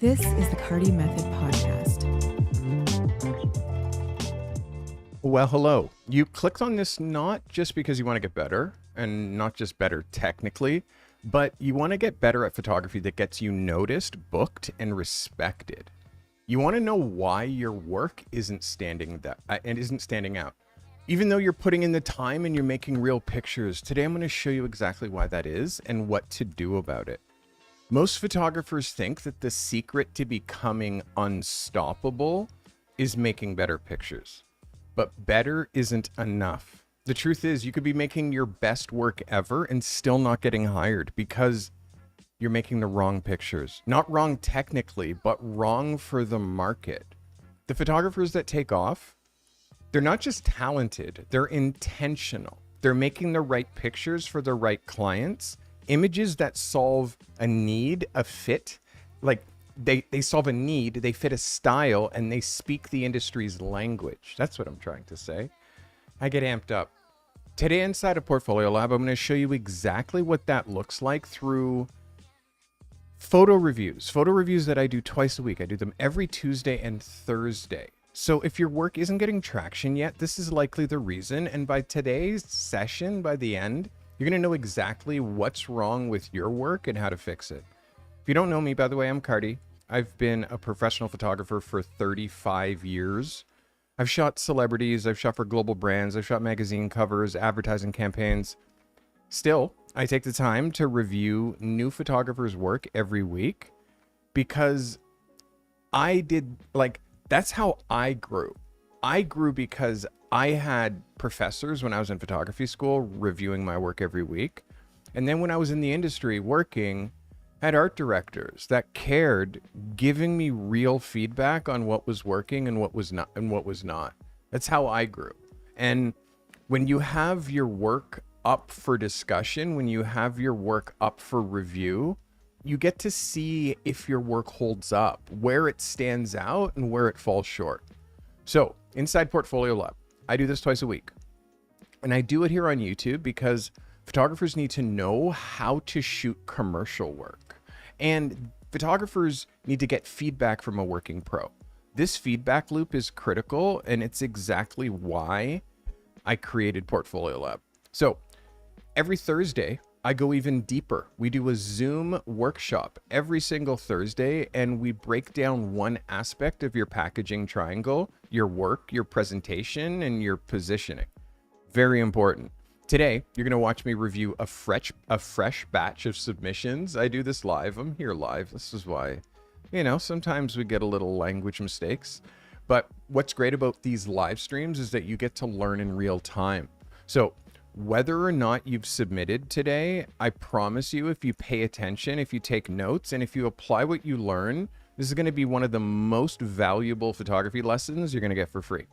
This is the Carty Method Podcast. Well, hello. You clicked on this not just because you want to get better, and not just better technically, but you want to get better at photography that gets you noticed, booked, and respected. You want to know why your work isn't standing out. Even though you're putting in the time and you're making real pictures, today I'm going to show you exactly why that is and what to do about it. Most photographers think that the secret to becoming unstoppable is making better pictures. But better isn't enough. The truth is, you could be making your best work ever and still not getting hired because you're making the wrong pictures. Not wrong technically, but wrong for the market. The photographers that take off, they're not just talented, they're intentional. They're making the right pictures for the right clients, images that solve a need, a fit, like they solve a need, they fit a style, and they speak the industry's language. That's what I'm trying to say. I get amped up. Today inside of Portfolio Lab, I'm going to show you exactly what that looks like through photo reviews that I do twice a week. I do them every Tuesday and Thursday. So if your work isn't getting traction yet, this is likely the reason. And by today's session, by the end, you're going to know exactly what's wrong with your work and how to fix it. If you don't know me, by the way, I'm Carty. I've been a professional photographer for 35 years. I've shot celebrities, I've shot for global brands, I've shot magazine covers, advertising campaigns. Still, I take the time to review new photographers' work every week because that's how I grew. I grew because I had professors when I was in photography school reviewing my work every week. And then when I was in the industry working, I had art directors that cared, giving me real feedback on what was working and what was not. That's how I grew. And when you have your work up for discussion, when you have your work up for review, you get to see if your work holds up, where it stands out and where it falls short. So inside Portfolio Lab, I do this twice a week. And I do it here on YouTube because photographers need to know how to shoot commercial work. And photographers need to get feedback from a working pro. This feedback loop is critical, and it's exactly why I created Portfolio Lab. So every Thursday, I go even deeper. We do a Zoom workshop every single Thursday, and we break down one aspect of your packaging triangle, your work, your presentation, and your positioning. Very important. Today, you're going to watch me review a fresh batch of submissions. I do this live. I'm here live. This is why, sometimes we get a little language mistakes. But what's great about these live streams is that you get to learn in real time. So whether or not you've submitted today, I promise you, if you pay attention, if you take notes, and if you apply what you learn, this is going to be one of the most valuable photography lessons you're going to get for free.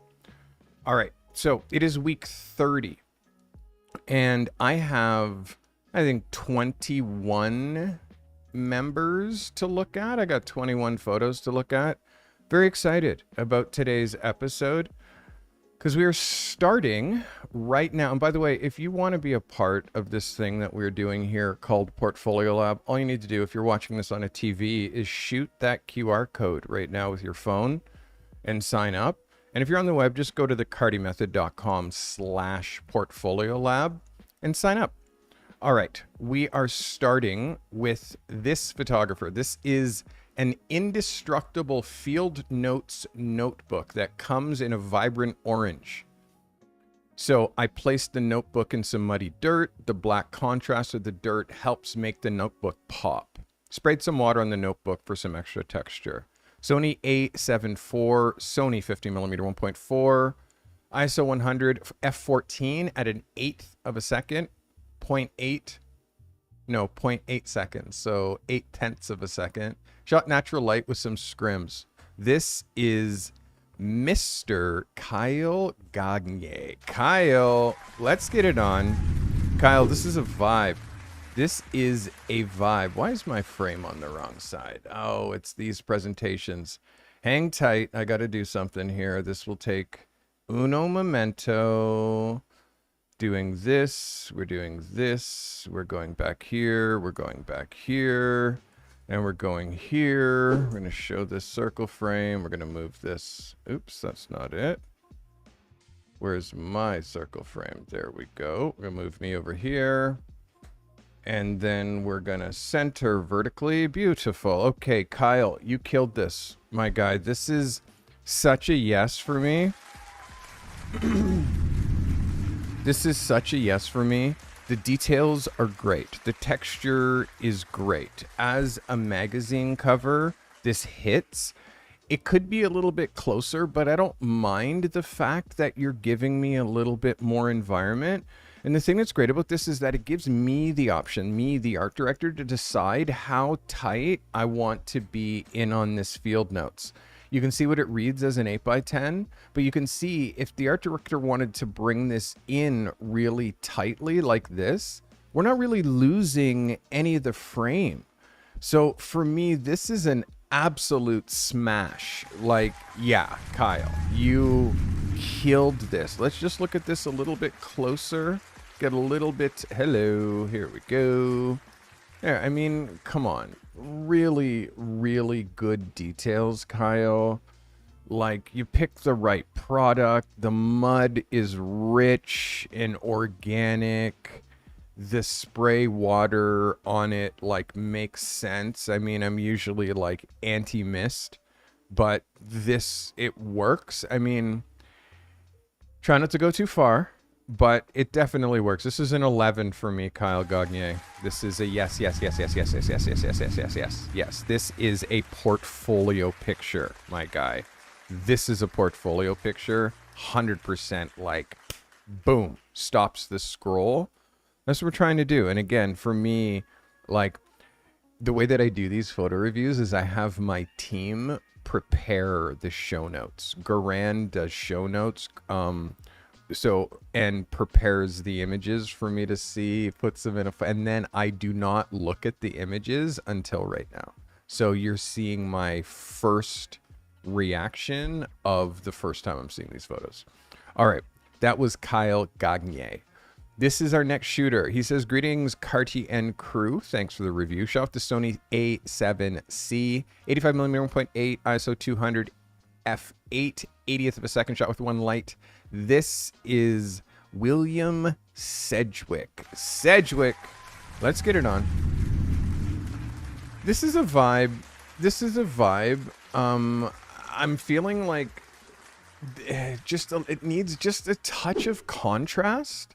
All right. So it is week 30. And I have, 21 members to look at. I got 21 photos to look at. Very excited about today's episode because we are starting right now. And by the way, if you want to be a part of this thing that we're doing here called Portfolio Lab, all you need to do if you're watching this on a TV is shoot that QR code right now with your phone and sign up. And if you're on the web, just go to thecartymethod.com/portfolio lab and sign up. All right, we are starting with this photographer. This is an indestructible field notes notebook that comes in a vibrant orange. So I placed the notebook in some muddy dirt. The black contrast of the dirt helps make the notebook pop. Sprayed some water on the notebook for some extra texture. Sony A7 IV, Sony 50mm 1.4, ISO 100, f14 at an eighth of a second, 0.8 seconds, so 0.8 of a second. Shot natural light with some scrims. This is Mr. Kyle Gagne. Kyle, let's get it on. Kyle, this is a vibe. This is a vibe. Why is my frame on the wrong side? Oh, it's these presentations. Hang tight. I got to do something here. This will take uno momento. Doing this. We're doing this. We're going back here. We're going back here. And we're going here. We're going to show this circle frame. We're going to move this. Oops, that's not it. Where's my circle frame? There we go. We're going to move me over here. And then we're going to center vertically. Beautiful. Okay, Kyle, you killed this, my guy. This is such a yes for me. This is such a yes for me. The details are great. The texture is great. As a magazine cover, this hits. It could be a little bit closer, but I don't mind the fact that you're giving me a little bit more environment. And the thing that's great about this is that it gives me the option, me, the art director, to decide how tight I want to be in on this field notes. You can see what it reads as an 8x10, but you can see if the art director wanted to bring this in really tightly like this, we're not really losing any of the frame. So for me, this is an absolute smash. Like, yeah, Kyle, you killed this. Let's just look at this a little bit closer. Get a little bit, hello, here we go. Yeah, I mean, come on. Really, really good details, Kyle. Like, you picked the right product. The mud is rich and organic. The spray water on it, like, makes sense. I mean, I'm usually, like, anti-mist. But this, it works. I mean, try not to go too far. But it definitely works. This is an 11 for me, Kyle Gagnier. This is a yes, yes, yes, yes, yes, yes, yes, yes, yes, yes, yes, yes, yes. This is a portfolio picture, my guy. This is a portfolio picture. 100% like, boom, stops the scroll. That's what we're trying to do. And again, for me, like, the way that I do these photo reviews is I have my team prepare the show notes. Garan does show notes. And prepares the images for me to see, puts them in and then I do not look at the images until right now. So you're seeing my first reaction of the first time I'm seeing these photos. All right, that was Kyle Gagnier. This is our next shooter. He says, greetings, Carty and crew. Thanks for the review. Shot off the Sony A7C, 85mm 1.8, ISO 200, f8, 80th of a second, shot with one light. This is William Sedgwick. Sedgwick, let's get it on. This is a vibe. This is a vibe. I'm feeling like it needs just a touch of contrast.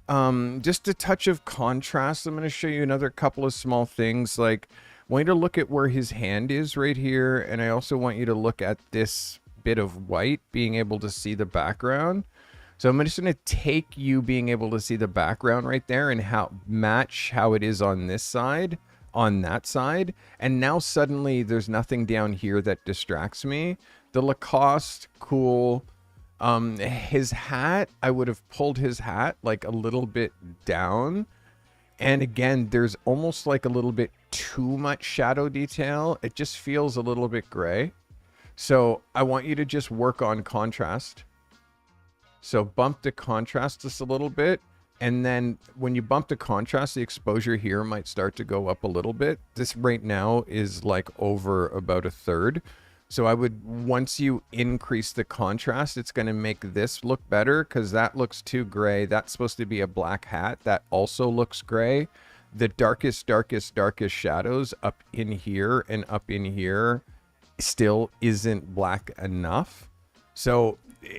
Just a touch of contrast. I'm going to show you another couple of small things. Like, I want you to look at where his hand is right here, and I also want you to look at this bit of white, being able to see the background. So I'm just going to take you being able to see the background right there and match how it is on this side, on that side. And now suddenly there's nothing down here that distracts me. The Lacoste, cool. His hat, I would have pulled his hat like a little bit down. And again, there's almost like a little bit too much shadow detail. It just feels a little bit gray. So I want you to just work on contrast. So bump the contrast just a little bit. And then when you bump the contrast, the exposure here might start to go up a little bit. This right now is like over about a third. So I would, once you increase the contrast, it's going to make this look better because that looks too gray. That's supposed to be a black hat. That also looks gray. The darkest shadows up in here and up in here still isn't black enough. So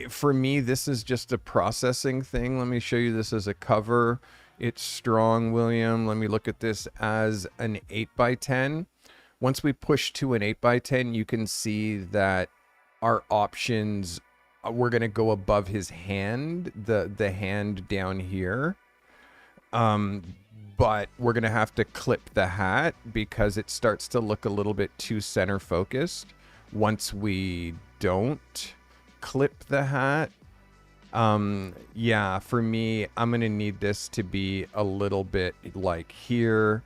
for me, this is just a processing thing. Let me show you this as a cover. It's strong, William. Let me look at this as an 8x10. Once we push to an 8x10, you can see that our options, we're going to go above his hand, the hand down here. But we're going to have to clip the hat because it starts to look a little bit too center focused once we don't clip the hat. Yeah, for me, I'm going to need this to be a little bit like here.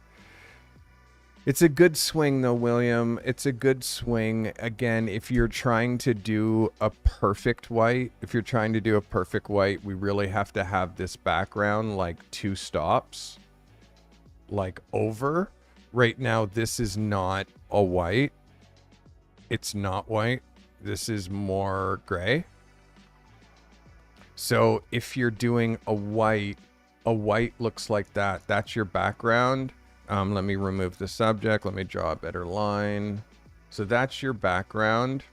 It's a good swing though, William. It's a good swing. Again, if you're trying to do a perfect white, we really have to have this background like 2 stops, like over. right now, this is not a white. It's not white. This is more gray. So if you're doing a white looks like that. That's your background. Let me remove the subject. Let me draw a better line. So that's your background.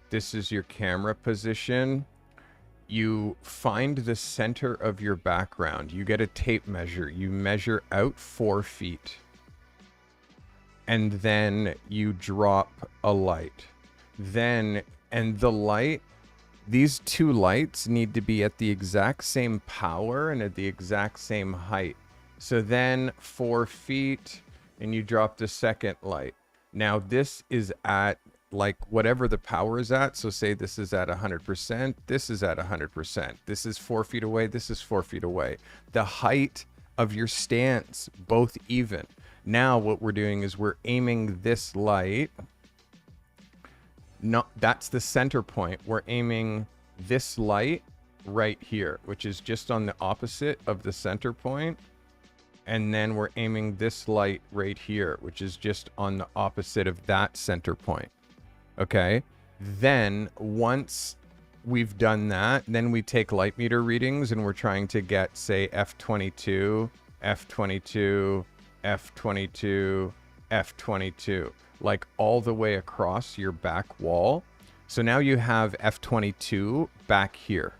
This is your camera position. You find the center of your background. You get a tape measure. You measure out 4 feet. And then you drop a light. And the light, these 2 lights need to be at the exact same power and at the exact same height. So then 4 feet, and you drop the second light. Now this is at like whatever the power is at. So say this is at 100%. This is at 100%. This is 4 feet away. This is 4 feet away. The height of your stance, both even. Now what we're doing is we're aiming this light. No, that's the center point. We're aiming this light right here, which is just on the opposite of the center point. And then we're aiming this light right here, which is just on the opposite of that center point. Okay. Then once we've done that, then we take light meter readings and we're trying to get, say, F22, F22, F22, F22, like all the way across your back wall. So now you have F22 back here.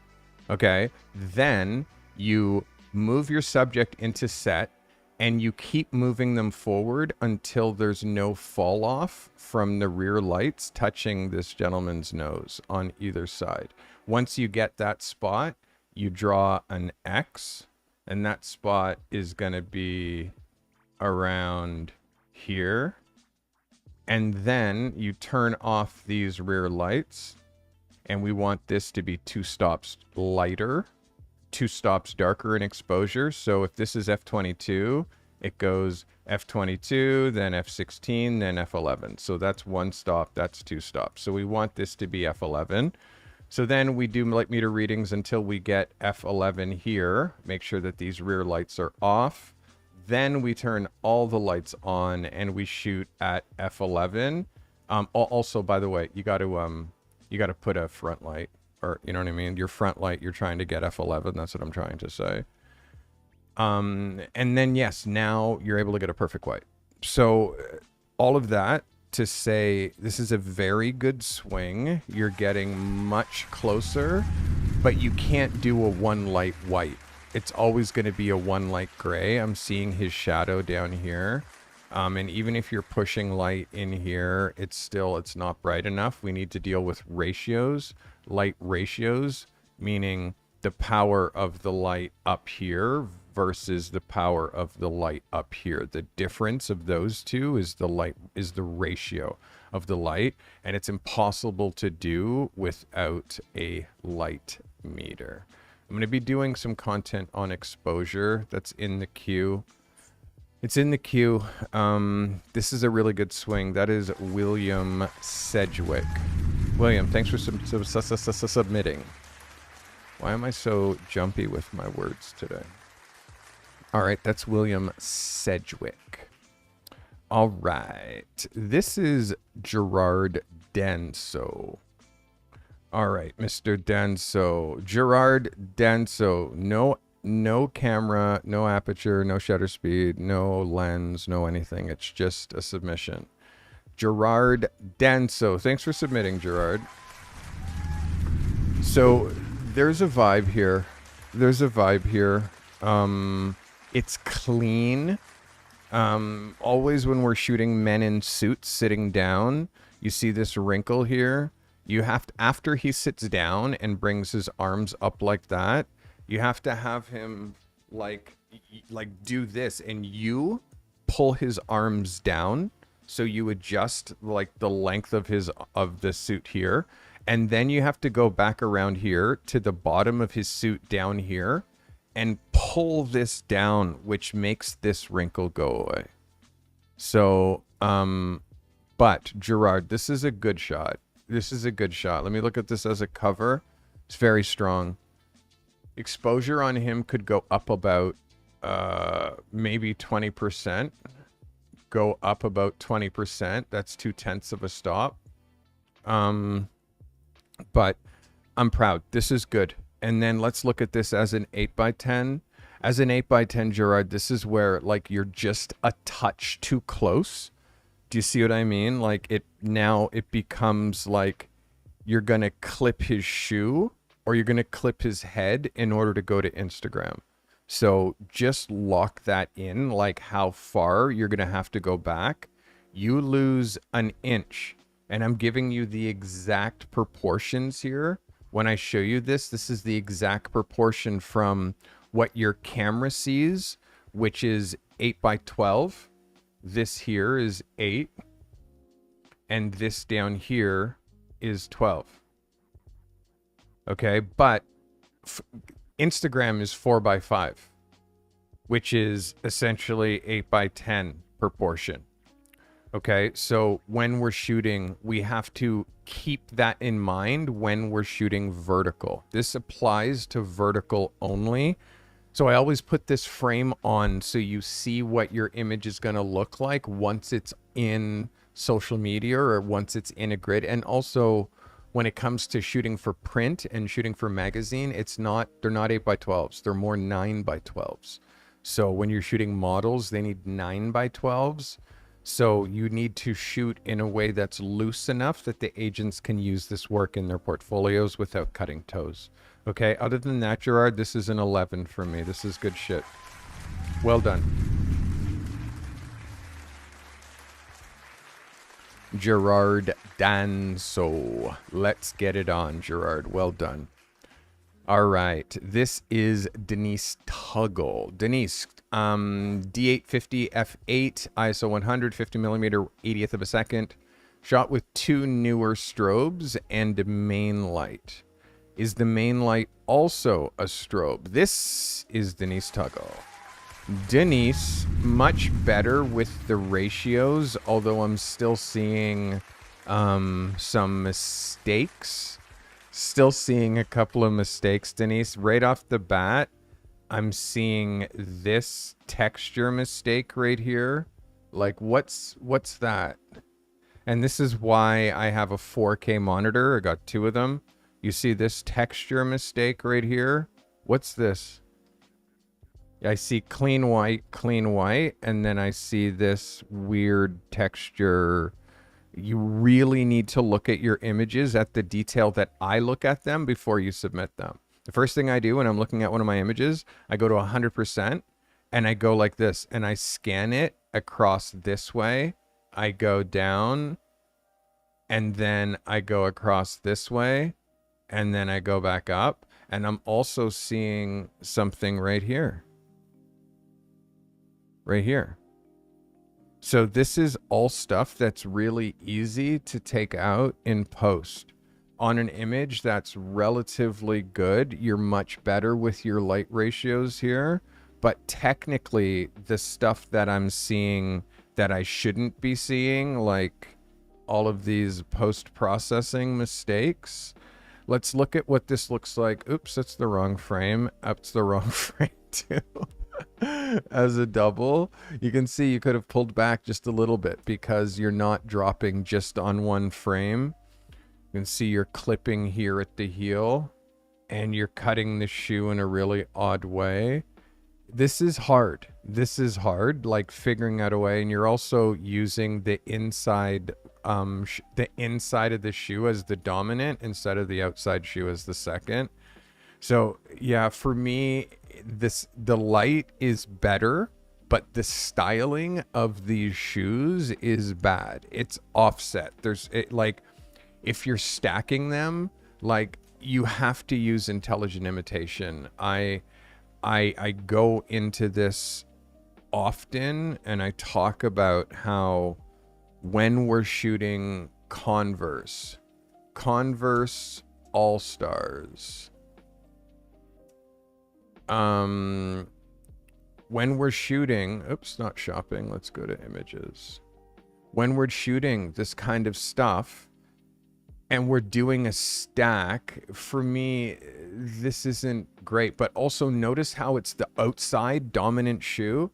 Okay. Then you move your subject into set and you keep moving them forward until there's no fall off from the rear lights touching this gentleman's nose on either side. Once you get that spot, you draw an X, and that spot is going to be around here. And then you turn off these rear lights, and we want this to be 2 stops lighter, 2 stops darker in exposure. So if this is F22, it goes F22, then F16, then F11. So that's 1 stop, that's 2 stops. So we want this to be F11. So then we do light meter readings until we get F11 here. Make sure that these rear lights are off. Then we turn all the lights on and we shoot at F11. Also, by the way, you got to put a front light, or you know what I mean? Your front light, you're trying to get F11. That's what I'm trying to say. And then yes, now you're able to get a perfect white. So all of that to say this is a very good swing. You're getting much closer, but you can't do a 1 light white. It's always going to be a 1 light gray. I'm seeing his shadow down here. And even if you're pushing light in here, it's not bright enough. We need to deal with ratios, light ratios, meaning the power of the light up here versus the power of the light up here. The difference of those two is the ratio of the light, and it's impossible to do without a light meter. I'm going to be doing some content on exposure. That's in the queue. It's in the queue. This is a really good swing. That is William Sedgwick. William, thanks for submitting. Why am I so jumpy with my words today? All right, that's William Sedgwick. All right, this is Gerard Danso. All right, Mr. Danso. Gerard Danso. No camera, no aperture, no shutter speed, no lens, no anything. It's just a submission. Gerard Danso. Thanks for submitting, Gerard. So there's a vibe here. It's clean. Always when we're shooting men in suits sitting down, you see this wrinkle here. You have to, after he sits down and brings his arms up like that, you have to have him like do this, and you pull his arms down. So you adjust like the length of the suit here. And then you have to go back around here to the bottom of his suit down here and pull this down, which makes this wrinkle go away. So, but Gerard, this is a good shot. Let me look at this as a cover. It's very strong. Exposure on him could go up about maybe 20%. go up about 20%. That's 2/10 of a stop. But I'm proud. This is good. And then let's look at this as an 8x10. As an 8x10, Gerard, this is where like you're just a touch too close. Do you see what I mean? Like it becomes like you're going to clip his shoe or you're going to clip his head in order to go to Instagram. So just lock that in, like how far you're going to have to go back. You lose an inch, and I'm giving you the exact proportions here. When I show you this is the exact proportion from what your camera sees, which is 8x12. This here is 8, and this down here is 12. Okay, but Instagram is 4x5, which is essentially 8x10 proportion. Okay, so when we're shooting, we have to keep that in mind when we're shooting vertical. This applies to vertical only. So I always put this frame on so you see what your image is going to look like once it's in social media or once it's in a grid. And also when it comes to shooting for print and shooting for magazine, they're not 8x12s, they're more 9x12s. So when you're shooting models, they need 9x12s. So you need to shoot in a way that's loose enough that the agents can use this work in their portfolios without cutting toes. Okay, other than that, Gerard, this is an 11 for me. This is good shit. Well done. Gerard Danso. Let's get it on, Gerard. Well done. All right, this is Denise Tuggle. Denise, D850 f8, ISO 100, 50 millimeter, 80th of a second. Shot with 2 newer strobes and a main light. Is the main light also a strobe? This is Denise Tuggle. Denise, much better with the ratios, although I'm still seeing some mistakes. Still seeing a couple of mistakes, Denise. Right off the bat, I'm seeing this texture mistake right here. Like, what's that? And this is why I have a 4K monitor. I got 2 of them. You see this texture mistake right here? What's this? I see clean white, and then I see this weird texture. You really need to look at your images at the detail that I look at them before you submit them. The first thing I do when I'm looking at one of my images, I go to 100% and I go like this and I scan it across this way. I go down and then I go across this way and then I go back up, and I'm also seeing something right here. Right here. So this is all stuff that's really easy to take out in post. On an image that's relatively good, you're much better with your light ratios here. But technically, the stuff that I'm seeing that I shouldn't be seeing, like all of these post-processing mistakes. Let's look at what this looks like. Oops, that's the wrong frame. That's the wrong frame too. As a double, you can see you could have pulled back just a little bit because you're not dropping just on one frame. You can see you're clipping here at the heel and you're cutting the shoe in a really odd way. This is hard. This is hard, like figuring out a way. And you're also using the inside of the shoe as the dominant instead of the outside shoe as the second. So yeah, for me, the light is better, but the styling of these shoes is bad. It's offset. Like if you're stacking them, like you have to use intelligent imitation. I go into this often and I talk about how when we're shooting Converse All-Stars, when we're shooting, oops, not shopping, let's go to images. When we're shooting this kind of stuff and we're doing a stack, for me, this isn't great. But also notice how it's the outside dominant shoe.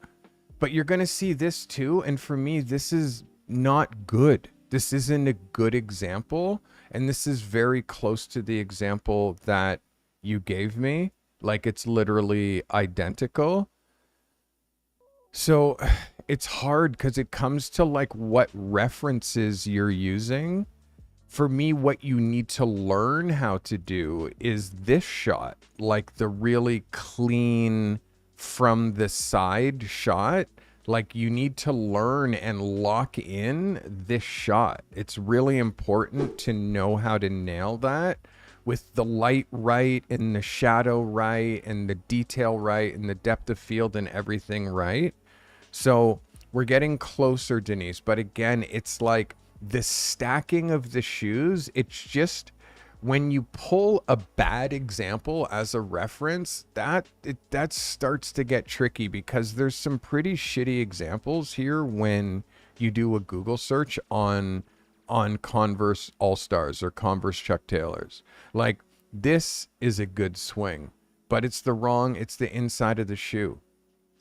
But you're going to see this too. And for me, this is not good. This isn't a good example. And this is very close to the example that you gave me. Like it's literally identical. So it's hard because it comes to like what references you're using. For me, what you need to learn how to do is this shot, like the really clean from the side shot. Like you need to learn and lock in this shot. It's really important to know how to nail that with the light right and the shadow right and the detail right and the depth of field and everything right. So we're getting closer, Denise. But again, it's like the stacking of the shoes. It's just when you pull a bad example as a reference, that starts to get tricky because there's some pretty shitty examples here when you do a Google search on Converse All-Stars or Converse Chuck Taylors. Like this is a good swing, but it's the inside of the shoe.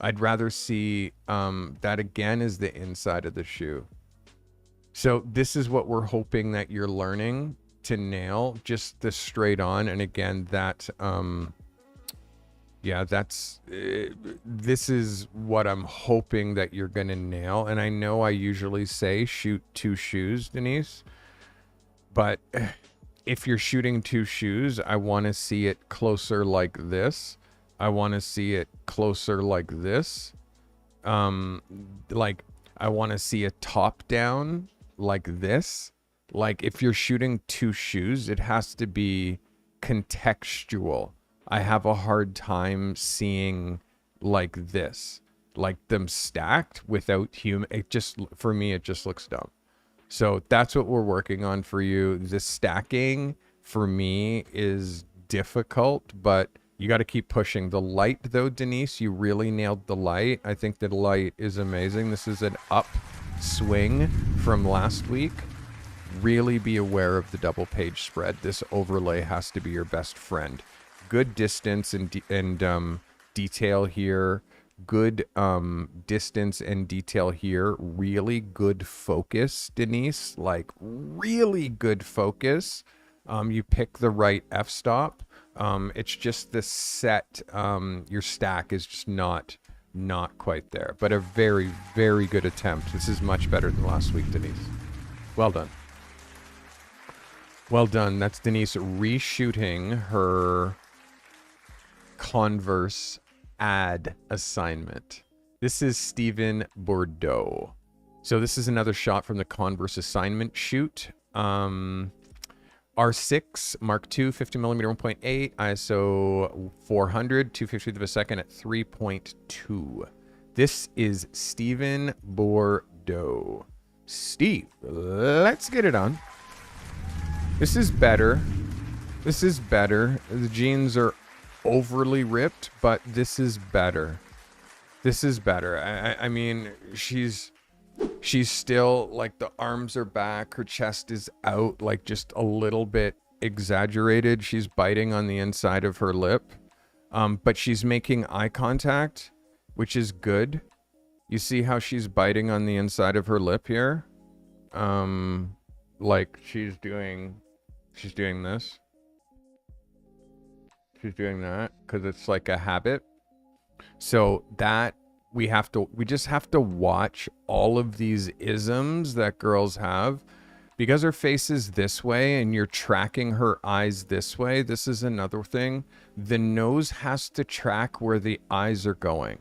I'd rather see that again is the inside of the shoe. So this is what we're hoping that you're learning to nail, just the straight on. And again, that this is what I'm hoping that you're gonna nail. And I know I usually say shoot 2 shoes, Denise, but if you're shooting 2 shoes, I want to see it closer like this. I want to see it closer like this. Like I want to see a top down like this. Like if you're shooting 2 shoes, it has to be contextual. I have a hard time seeing like this, like them stacked without human. It just, for me, it just looks dumb. So that's what we're working on for you. The stacking for me is difficult, but you got to keep pushing. The light though, Denise, you really nailed the light. I think the light is amazing. This is an upswing from last week. Really be aware of the double page spread. This overlay has to be your best friend. Good distance and detail here. Good distance and detail here. Really good focus, Denise. Like really good focus. You pick the right f-stop. It's just the set. Your stack is just not quite there. But a very, very good attempt. This is much better than last week, Denise. Well done. Well done. That's Denise reshooting her Converse ad assignment. This is Stephen Bordeaux. So this is another shot from the Converse assignment shoot. R6 Mark II 50mm 1.8 ISO 400 250th of a second at 3.2. This is Stephen Bordeaux. Steve, let's get it on. This is better. This is better. The jeans are overly ripped, but this is better. This is better. I mean, she's still like the arms are back. Her chest is out, like just a little bit exaggerated. She's biting on the inside of her lip, but she's making eye contact, which is good. You see how she's biting on the inside of her lip here? Like she's doing this. She's doing that because it's like a habit. So that we just have to watch all of these isms that girls have because her face is this way and you're tracking her eyes this way. This is another thing. The nose has to track where the eyes are going.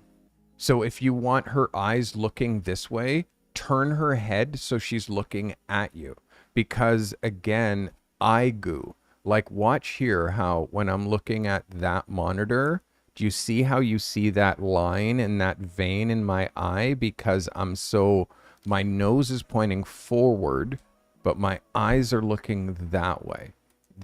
So if you want her eyes looking this way, turn her head so she's looking at you. Because again, eye goo. Like watch here how when I'm looking at that monitor, do you see how you see that line and that vein in my eye? Because my nose is pointing forward, but my eyes are looking that way.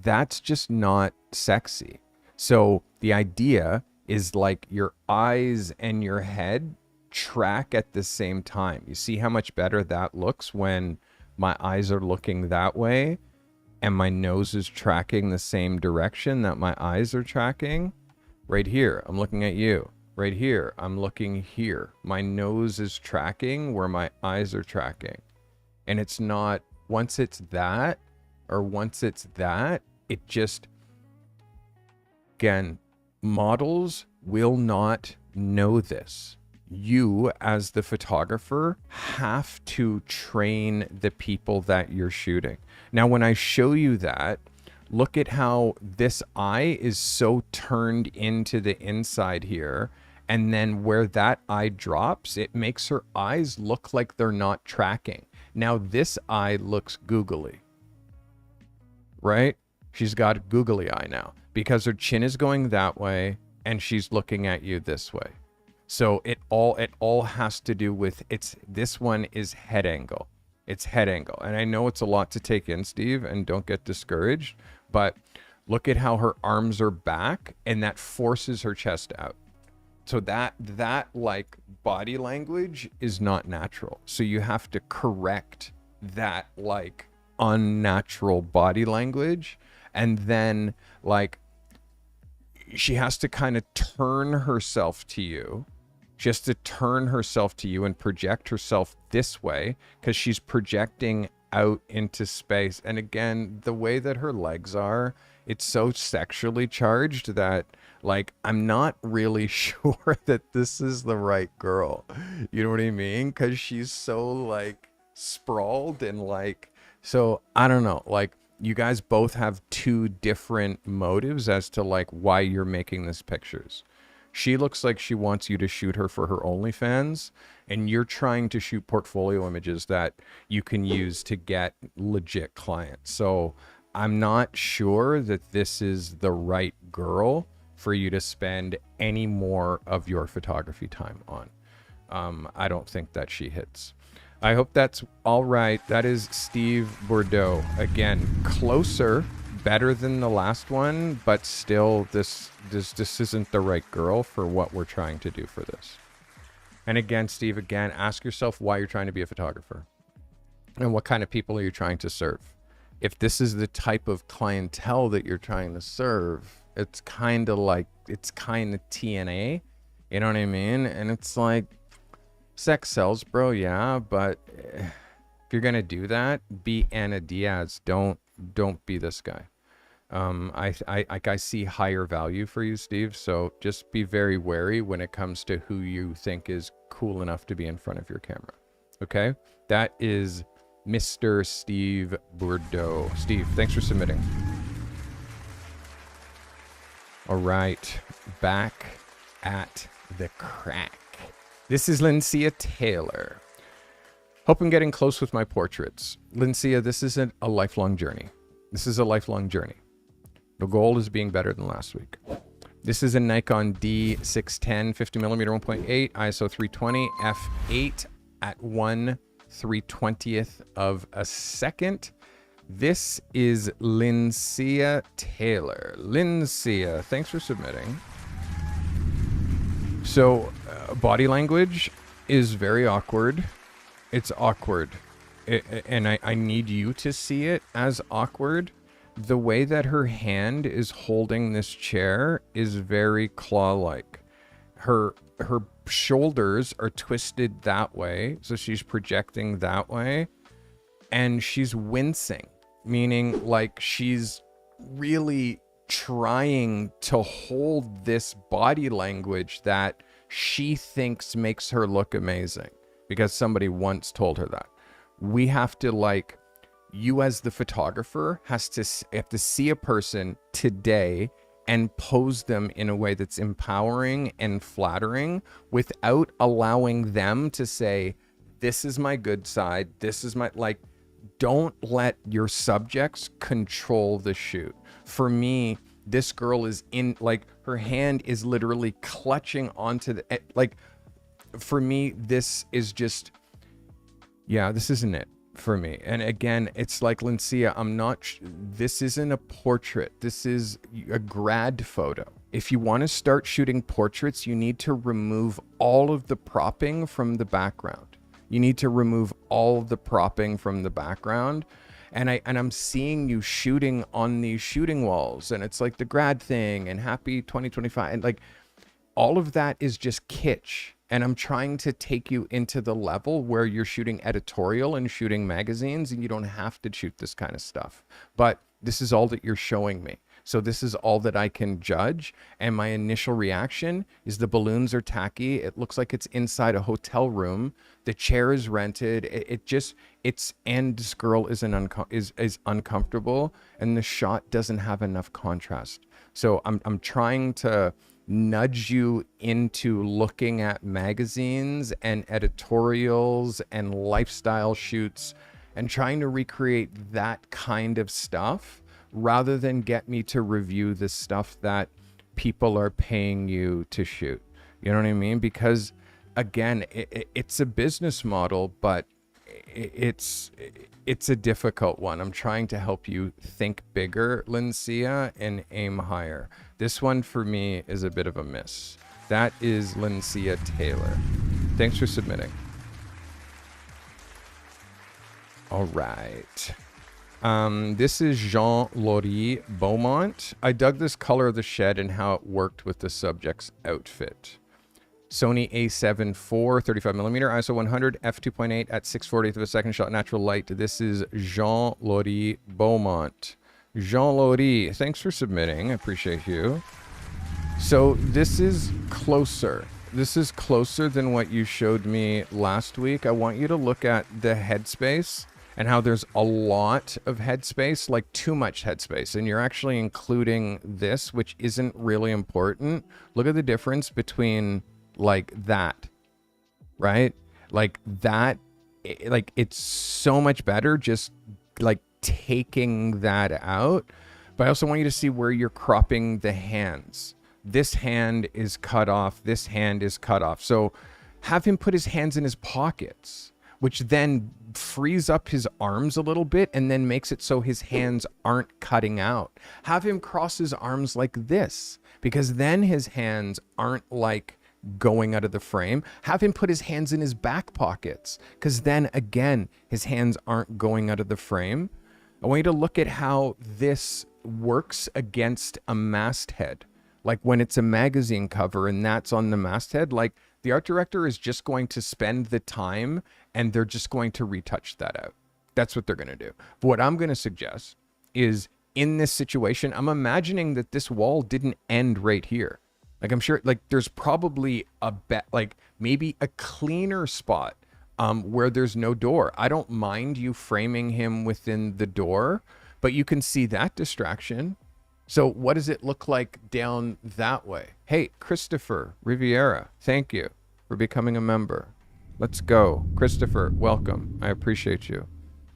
That's just not sexy. So the idea is like your eyes and your head track at the same time. You see how much better that looks when my eyes are looking that way and my nose is tracking the same direction that my eyes are tracking? Right here, I'm looking at you. right here. I'm looking here. My nose is tracking where my eyes are tracking. And it's not, once it's that, it just, again, models will not know this. You, as the photographer, have to train the people that you're shooting. Now, when I show you that, look at how this eye is so turned into the inside here. And then where that eye drops, it makes her eyes look like they're not tracking. Now, this eye looks googly, right? She's got a googly eye now because her chin is going that way and she's looking at you this way. So it all has to do with this one is head angle. It's head angle. And I know it's a lot to take in, Steve, and don't get discouraged, but look at how her arms are back and that forces her chest out. So that like body language is not natural. So you have to correct that like unnatural body language. And then like she has to kind of turn herself to you. She has to turn herself to you and project herself this way because she's projecting out into space. And again, the way that her legs are, it's so sexually charged that like I'm not really sure that this is the right girl. You know what I mean? Because she's so like sprawled and like, so I don't know, like you guys both have two different motives as to like why you're making these pictures. She looks like she wants you to shoot her for her OnlyFans, and you're trying to shoot portfolio images that you can use to get legit clients. So I'm not sure that this is the right girl for you to spend any more of your photography time on. I don't think that she hits. I hope that's all right. That is Steve Bordeaux. Again, closer, better than the last one, but still this isn't the right girl for what we're trying to do for this. And again, Steve, again, ask yourself why you're trying to be a photographer and what kind of people are you trying to serve. If this is the type of clientele that you're trying to serve, it's kind of like, it's kind of TNA, you know what I mean? And it's like, sex sells, bro, yeah, but if you're gonna do that, be Anna Diaz. Don't be this guy. I see higher value for you, Steve. So just be very wary when it comes to who you think is cool enough to be in front of your camera. Okay, that is Mr. Steve Bordeaux. Steve, thanks for submitting. All right, back at the crack. This is Lincia Taylor. Hope I'm getting close with my portraits. Lincia, this isn't a lifelong journey. This is a lifelong journey. The goal is being better than last week. This is a Nikon D610 50mm 1.8 ISO 320 f8 at 1/320th of a second. This is Lincia Taylor. Lincia, thanks for submitting. So body language is very awkward. It's awkward. And I need you to see it as awkward. The way that her hand is holding this chair is very claw-like. Her shoulders are twisted that way, so she's projecting that way. And she's wincing, meaning like she's really trying to hold this body language that she thinks makes her look amazing because somebody once told her that. We have to, like, you as the photographer have to see a person today and pose them in a way that's empowering and flattering without allowing them to say, this is my good side, this is my, like, don't let your subjects control the shoot. For me, this girl is in, like, her hand is literally clutching onto the, like, for me, this is just, yeah, this isn't it for me. And again, it's like, Lincia, I'm not, this isn't a portrait. This is a grad photo. If you want to start shooting portraits, you need to remove all of the propping from the background. You need to remove all of the propping from the background. And I'm seeing you shooting on these shooting walls, and it's like the grad thing and happy 2025 and like all of that is just kitsch. And I'm trying to take you into the level where you're shooting editorial and shooting magazines, and you don't have to shoot this kind of stuff. But this is all that you're showing me. So this is all that I can judge. And my initial reaction is the balloons are tacky. It looks like it's inside a hotel room. The chair is rented. And this girl is uncomfortable, and the shot doesn't have enough contrast. So I'm trying to nudge you into looking at magazines and editorials and lifestyle shoots and trying to recreate that kind of stuff rather than get me to review the stuff that people are paying you to shoot. You know what I mean? Because again, it's a business model, but it's a difficult one. I'm trying to help you think bigger, Lincia, and aim higher. This one for me is a bit of a miss. That is Lincia Taylor. Thanks for submitting. All right. This is Jean-Laurie Beaumont. I dug this color of the shed and how it worked with the subject's outfit. Sony A7 IV, 35mm, ISO 100, f2.8 at 6/40th of a second shot, natural light. This is Jean-Laurie Beaumont. Jean-Laurie, thanks for submitting. I appreciate you. So this is closer. This is closer than what you showed me last week. I want you to look at the headspace and how there's a lot of headspace, like too much headspace. And you're actually including this, which isn't really important. Look at the difference between like that, right? Like that, like it's so much better just like taking that out. But I also want you to see where you're cropping the hands. This hand is cut off. This hand is cut off. So have him put his hands in his pockets, which then frees up his arms a little bit and then makes it so his hands aren't cutting out. Have him cross his arms like this, because then his hands aren't like going out of the frame. Have him put his hands in his back pockets, because then again, his hands aren't going out of the frame. I want you to look at how this works against a masthead. Like when it's a magazine cover and that's on the masthead, like the art director is just going to spend the time and they're just going to retouch that out. That's what they're going to do. But what I'm going to suggest is in this situation, I'm imagining that this wall didn't end right here. Like I'm sure like there's probably like maybe a cleaner spot where there's no door. I don't mind you framing him within the door, but you can see that distraction. So what does it look like down that way? Hey, Christopher Riviera, thank you for becoming a member. Let's go. Christopher, welcome. I appreciate you.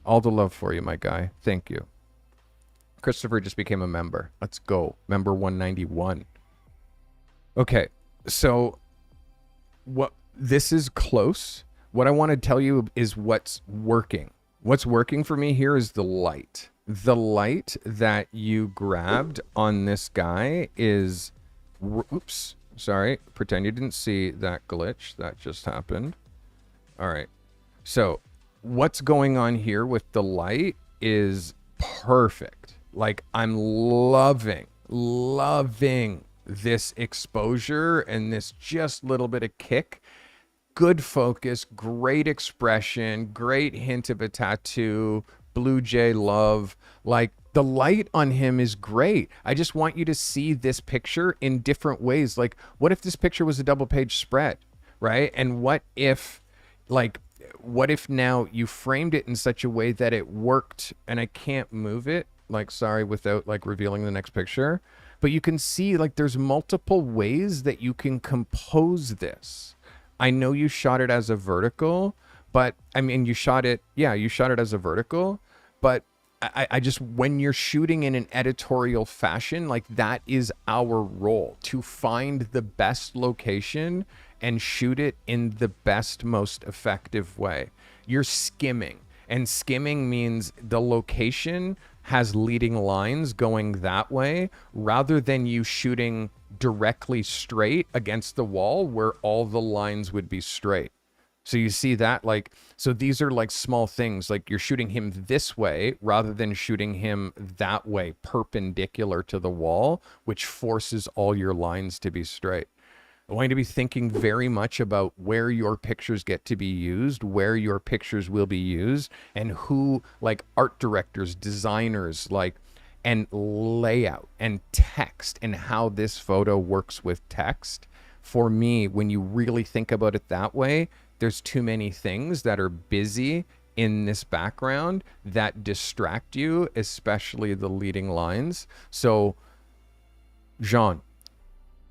All the love for you, my guy. Thank you. Christopher just became a member. Let's go. Member 191. Okay, so this is close. What I want to tell you is what's working. What's working for me here is the light. The light that you grabbed on this guy is, oops, sorry, pretend you didn't see that glitch that just happened. All right, so what's going on here with the light is perfect. Like I'm loving this exposure and this just little bit of kick. Good focus, great expression, great hint of a tattoo, Blue Jay love. Like the light on him is great. I just want you to see this picture in different ways. Like what if this picture was a double page spread, right? And what if now you framed it in such a way that it worked, and I can't move it, like sorry, without like revealing the next picture, but you can see like there's multiple ways that you can compose this. I know you shot it as a vertical, but I mean, you shot it as a vertical, but I just, when you're shooting in an editorial fashion, like that is our role, to find the best location and shoot it in the best, most effective way. You're skimming, and skimming means the location has leading lines going that way rather than you shooting directly straight against the wall where all the lines would be straight. So you see that, like, so these are like small things, like you're shooting him this way rather than shooting him that way, perpendicular to the wall, which forces all your lines to be straight. I want you to be thinking very much about where your pictures get to be used, where your pictures will be used, and who, like art directors, designers, like, and layout and text and how this photo works with text. For me, when you really think about it that way, there's too many things that are busy in this background that distract you, especially the leading lines. So, Jean,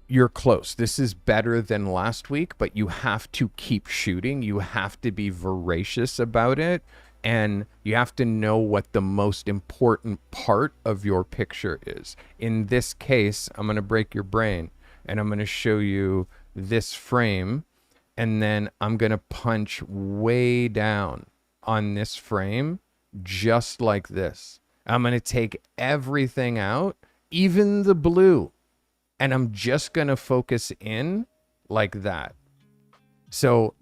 you're close. This is better than last week, but you have to keep shooting. You have to be voracious about it. And you have to know what the most important part of your picture is. In this case, I'm going to break your brain and I'm going to show you this frame. And then I'm going to punch way down on this frame, just like this. I'm going to take everything out, even the blue. And I'm just going to focus in like that. So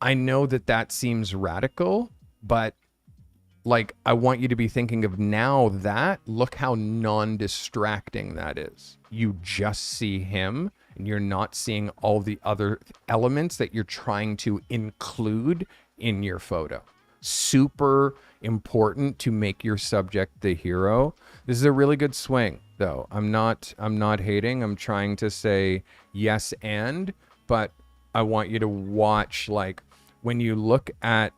I know that that seems radical, but like, I want you to be thinking of now that, look how non-distracting that is. You just see him and you're not seeing all the other elements that you're trying to include in your photo. Super important to make your subject the hero. This is a really good swing though. I'm not hating. I'm trying to say yes but I want you to watch, like, when you look at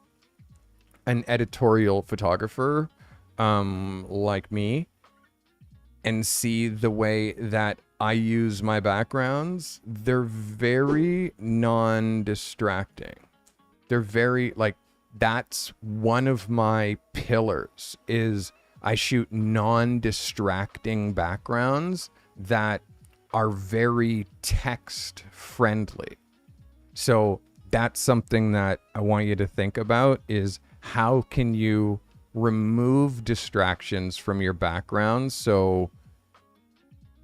an editorial photographer like me and see the way that I use my backgrounds, they're very non-distracting. They're very, like, that's one of my pillars, is I shoot non-distracting backgrounds that are very text friendly. So that's something that I want you to think about, is how can you remove distractions from your background so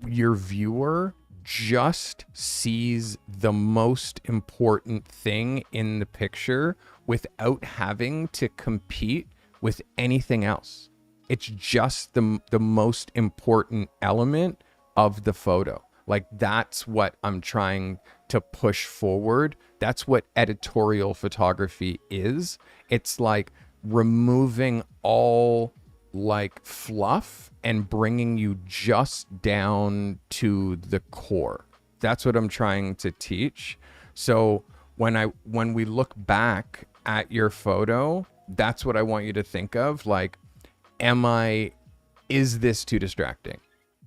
your viewer just sees the most important thing in the picture without having to compete with anything else. It's just the most important element of the photo. Like, that's what I'm trying to push forward. That's what editorial photography is. It's like removing all like fluff and bringing you just down to the core. That's what I'm trying to teach. So when we look back at your photo, that's what I want you to think of. Like, is this too distracting?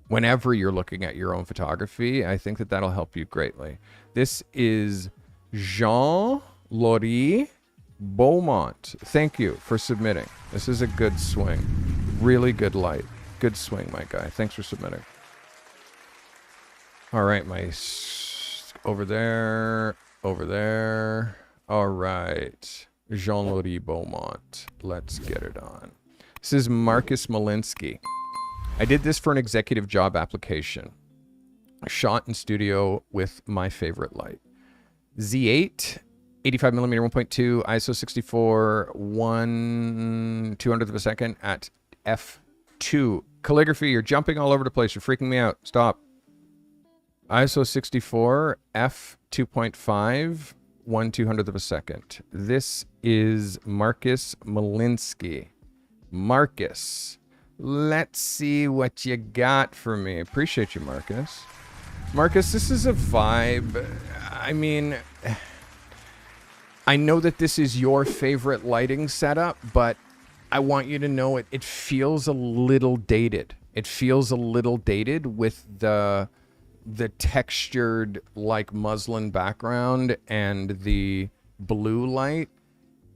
Whenever you're looking at your own photography, I think that that'll help you greatly. This is Jean-Laurie Beaumont. Thank you for submitting. This is a good swing. Really good light. Good swing, my guy. Thanks for submitting. All right, over there. All right. Jean-Laurie Beaumont. Let's get it on. This is Marcus Malinsky. I did this for an executive job application. I shot in studio with my favorite light. Z8, 85mm 1.2, ISO 64, 1/200th of a second at f2. Calligraphy, you're jumping all over the place. You're freaking me out. Stop. ISO 64, f2.5, 1/200th of a second. This is Marcus Malinsky. Marcus, let's see what you got for me. Appreciate you, Marcus. Marcus, this is a vibe. I mean, I know that this is your favorite lighting setup, but I want you to know it feels a little dated. It feels a little dated with the textured like muslin background and the blue light.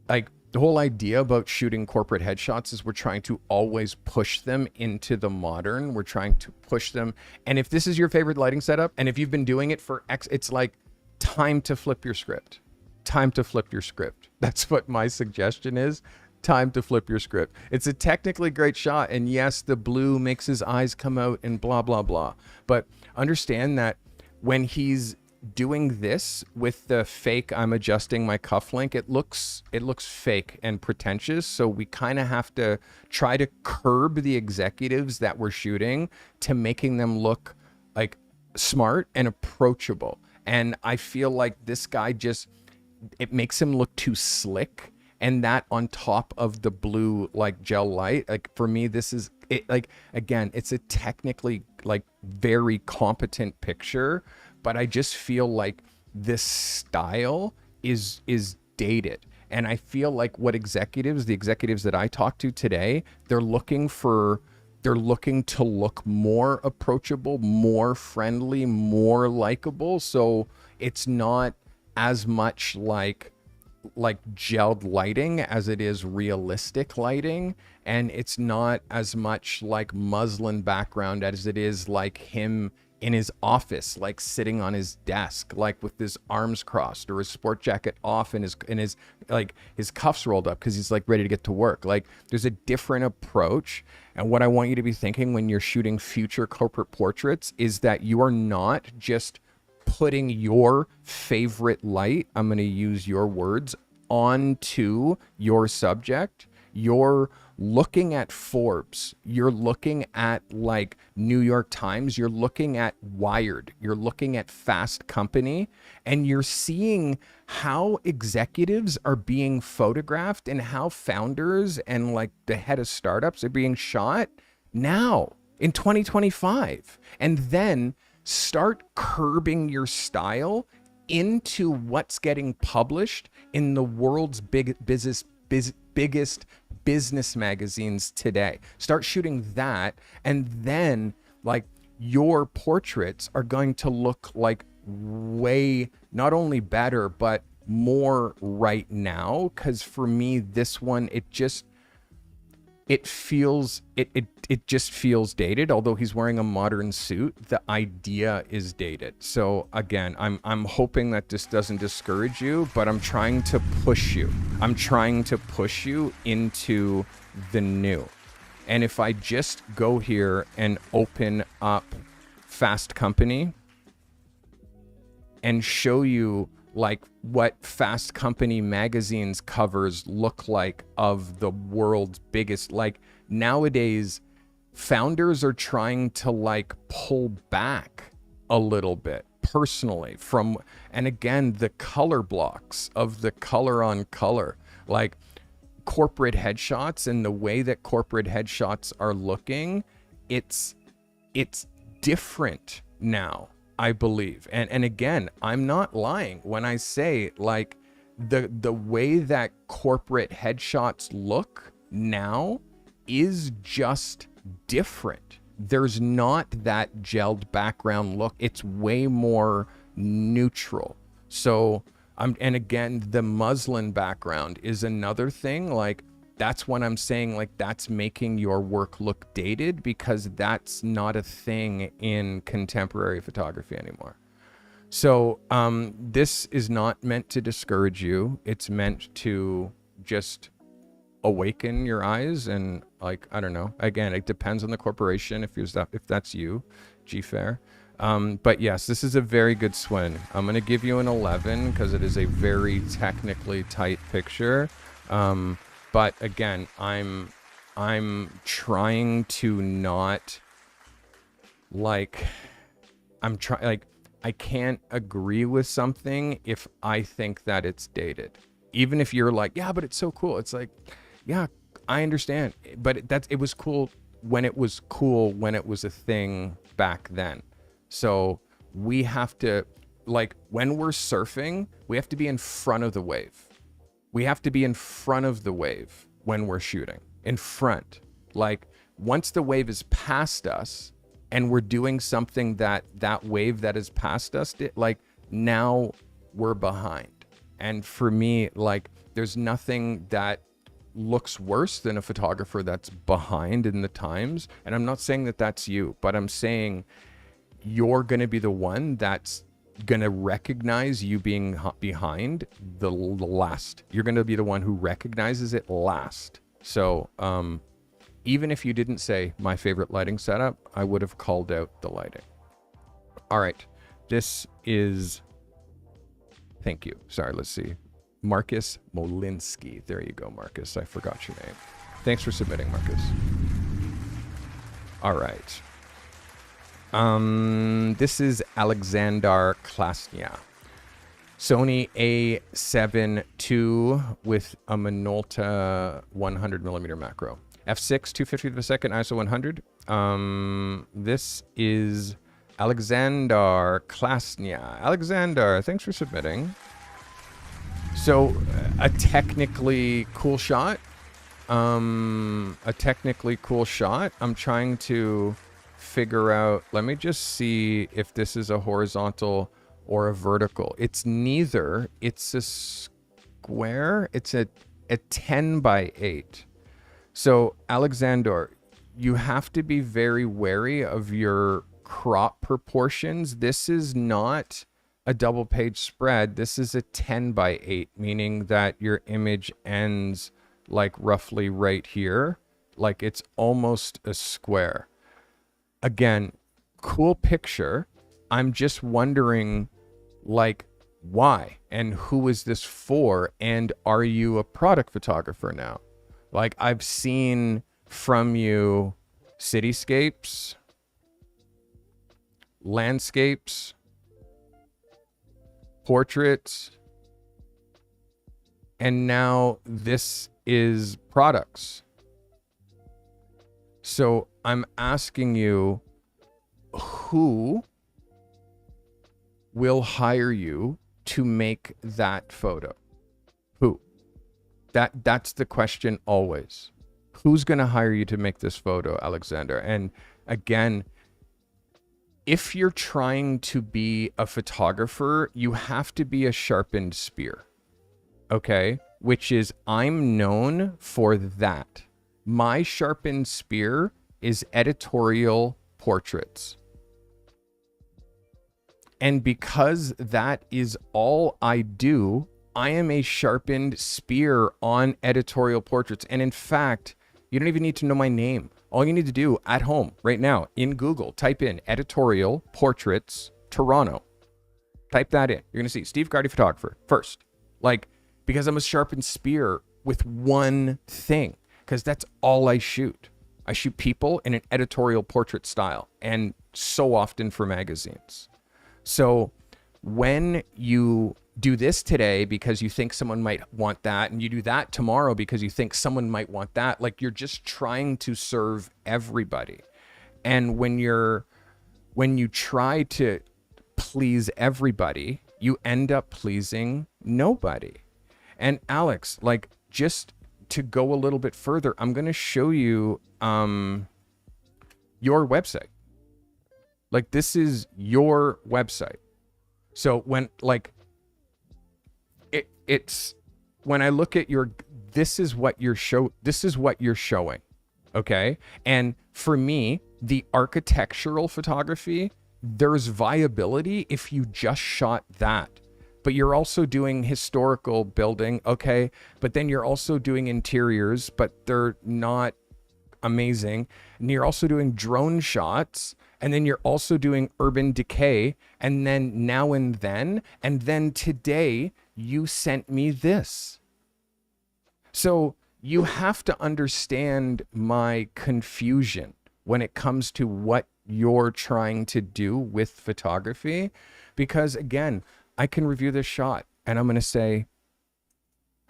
Like, the whole idea about shooting corporate headshots is we're trying to always push them into the modern. We're trying to push them. And if this is your favorite lighting setup, and if you've been doing it for it's like time to flip your script. Time to flip your script. That's what my suggestion is. Time to flip your script. It's a technically great shot. And yes, the blue makes his eyes come out and blah, blah, blah. But understand that when he's doing this with the fake, I'm adjusting my cufflink, it looks fake and pretentious. So we kind of have to try to curb the executives that we're shooting to making them look like smart and approachable. And I feel like this guy just, it makes him look too slick. And that on top of the blue like gel light, like for me, this is it. Like, again, it's a technically like very competent picture, but I just feel like this style is dated. And I feel like what the executives that I talked to today, they're looking to look more approachable, more friendly, more likable. So it's not as much like gelled lighting as it is realistic lighting, and it's not as much like muslin background as it is like him in his office, like sitting on his desk, like with his arms crossed or his sport jacket off and his like his cuffs rolled up because he's like ready to get to work. Like, there's a different approach. And what I want you to be thinking when you're shooting future corporate portraits is that you are not just putting your favorite light, I'm going to use your words, onto your subject. You're looking at Forbes, you're looking at like New York Times, you're looking at Wired, you're looking at Fast Company, and you're seeing how executives are being photographed and how founders and like the head of startups are being shot now in 2025. And then start curbing your style into what's getting published in the world's biggest business magazines today. Start shooting that, and then like your portraits are going to look like way not only better but more right now. Because for me, this one, it just feels dated. Although he's wearing a modern suit, the idea is dated. So again, I'm hoping that this doesn't discourage you, but I'm trying to push you. I'm trying to push you into the new. And if I just go here and open up Fast Company and show you like what Fast Company magazine's covers look like of the world's biggest, like nowadays founders are trying to like pull back a little bit personally from, and again, the color blocks of the color on color, like corporate headshots and the way that corporate headshots are looking, it's different now, I believe. And again, I'm not lying when I say like the way that corporate headshots look now is just different. There's not that gelled background look. It's way more neutral. So and again, the muslin background is another thing. Like, that's what I'm saying, like that's making your work look dated, because that's not a thing in contemporary photography anymore. So this is not meant to discourage you. It's meant to just awaken your eyes. And like, I don't know, again, it depends on the corporation if that's you, G-Fair. But yes, this is a very good swing. I'm going to give you an 11 because it is a very technically tight picture. But again, I'm trying to not like, I can't agree with something if I think that it's dated. Even if you're like, yeah, but it's so cool. It's like, yeah, I understand. But it was cool when it was a thing back then. So we have to, like, when we're surfing, we have to be in front of the wave. We have to be in front of the wave when we're shooting. In front. Like, once the wave is past us and we're doing something that wave that is past us did, like, now we're behind. And for me, like, there's nothing that looks worse than a photographer that's behind in the times. And I'm not saying that that's you, but I'm saying you're going to be the one that's going to recognize you being behind the last. You're going to be the one who recognizes it last. So even if you didn't say my favorite lighting setup, I would have called out the lighting. All right. This is, thank you. Sorry, let's see. Marcus Molinsky. There you go, Marcus. I forgot your name. Thanks for submitting, Marcus. All right. This is Alexander Klasnia. Sony A7 II with a Minolta 100mm macro. F6, 250 to the second, ISO 100. This is Alexander Klasnia. Alexander, thanks for submitting. So, a technically cool shot. I'm trying to figure out, let me just see if this is a horizontal or a vertical. It's neither. It's a square. It's a 10 by 8. So, Alexander, you have to be very wary of your crop proportions. This is not a double page spread. This is a 10 by 8, meaning that your image ends like roughly right here. Like it's almost a square. Again, cool picture. I'm just wondering, like, why and who is this for? And are you a product photographer now? Like, I've seen from you cityscapes, landscapes, portraits, and now this is products. So I'm asking you, who will hire you to make that photo? Who? That's the question always. Who's going to hire you to make this photo, Alexander? And again, if you're trying to be a photographer, you have to be a sharpened spear. Okay? Which is, I'm known for that. My sharpened spear is editorial portraits. And because that is all I do, I am a sharpened spear on editorial portraits. And in fact, you don't even need to know my name. All you need to do at home right now in Google, type in editorial portraits Toronto. Type that in. You're going to see Steve Carty photographer first. Like, because I'm a sharpened spear with one thing, because that's all I shoot. I shoot people in an editorial portrait style, and so often for magazines. So when you do this today because you think someone might want that, and you do that tomorrow because you think someone might want that, like, you're just trying to serve everybody. And when you try to please everybody, you end up pleasing nobody. And Alex, like, just to go a little bit further, I'm going to show you your website. Like, this is your website. So when, like, it's when I look at this is what you're showing. Okay. And for me, the architectural photography, there's viability if you just shot that. But you're also doing historical building, okay? But then you're also doing interiors, but they're not amazing. And you're also doing drone shots, and then you're also doing urban decay, and then now and then today you sent me this. So you have to understand my confusion when it comes to what you're trying to do with photography, because again, I can review this shot and I'm going to say,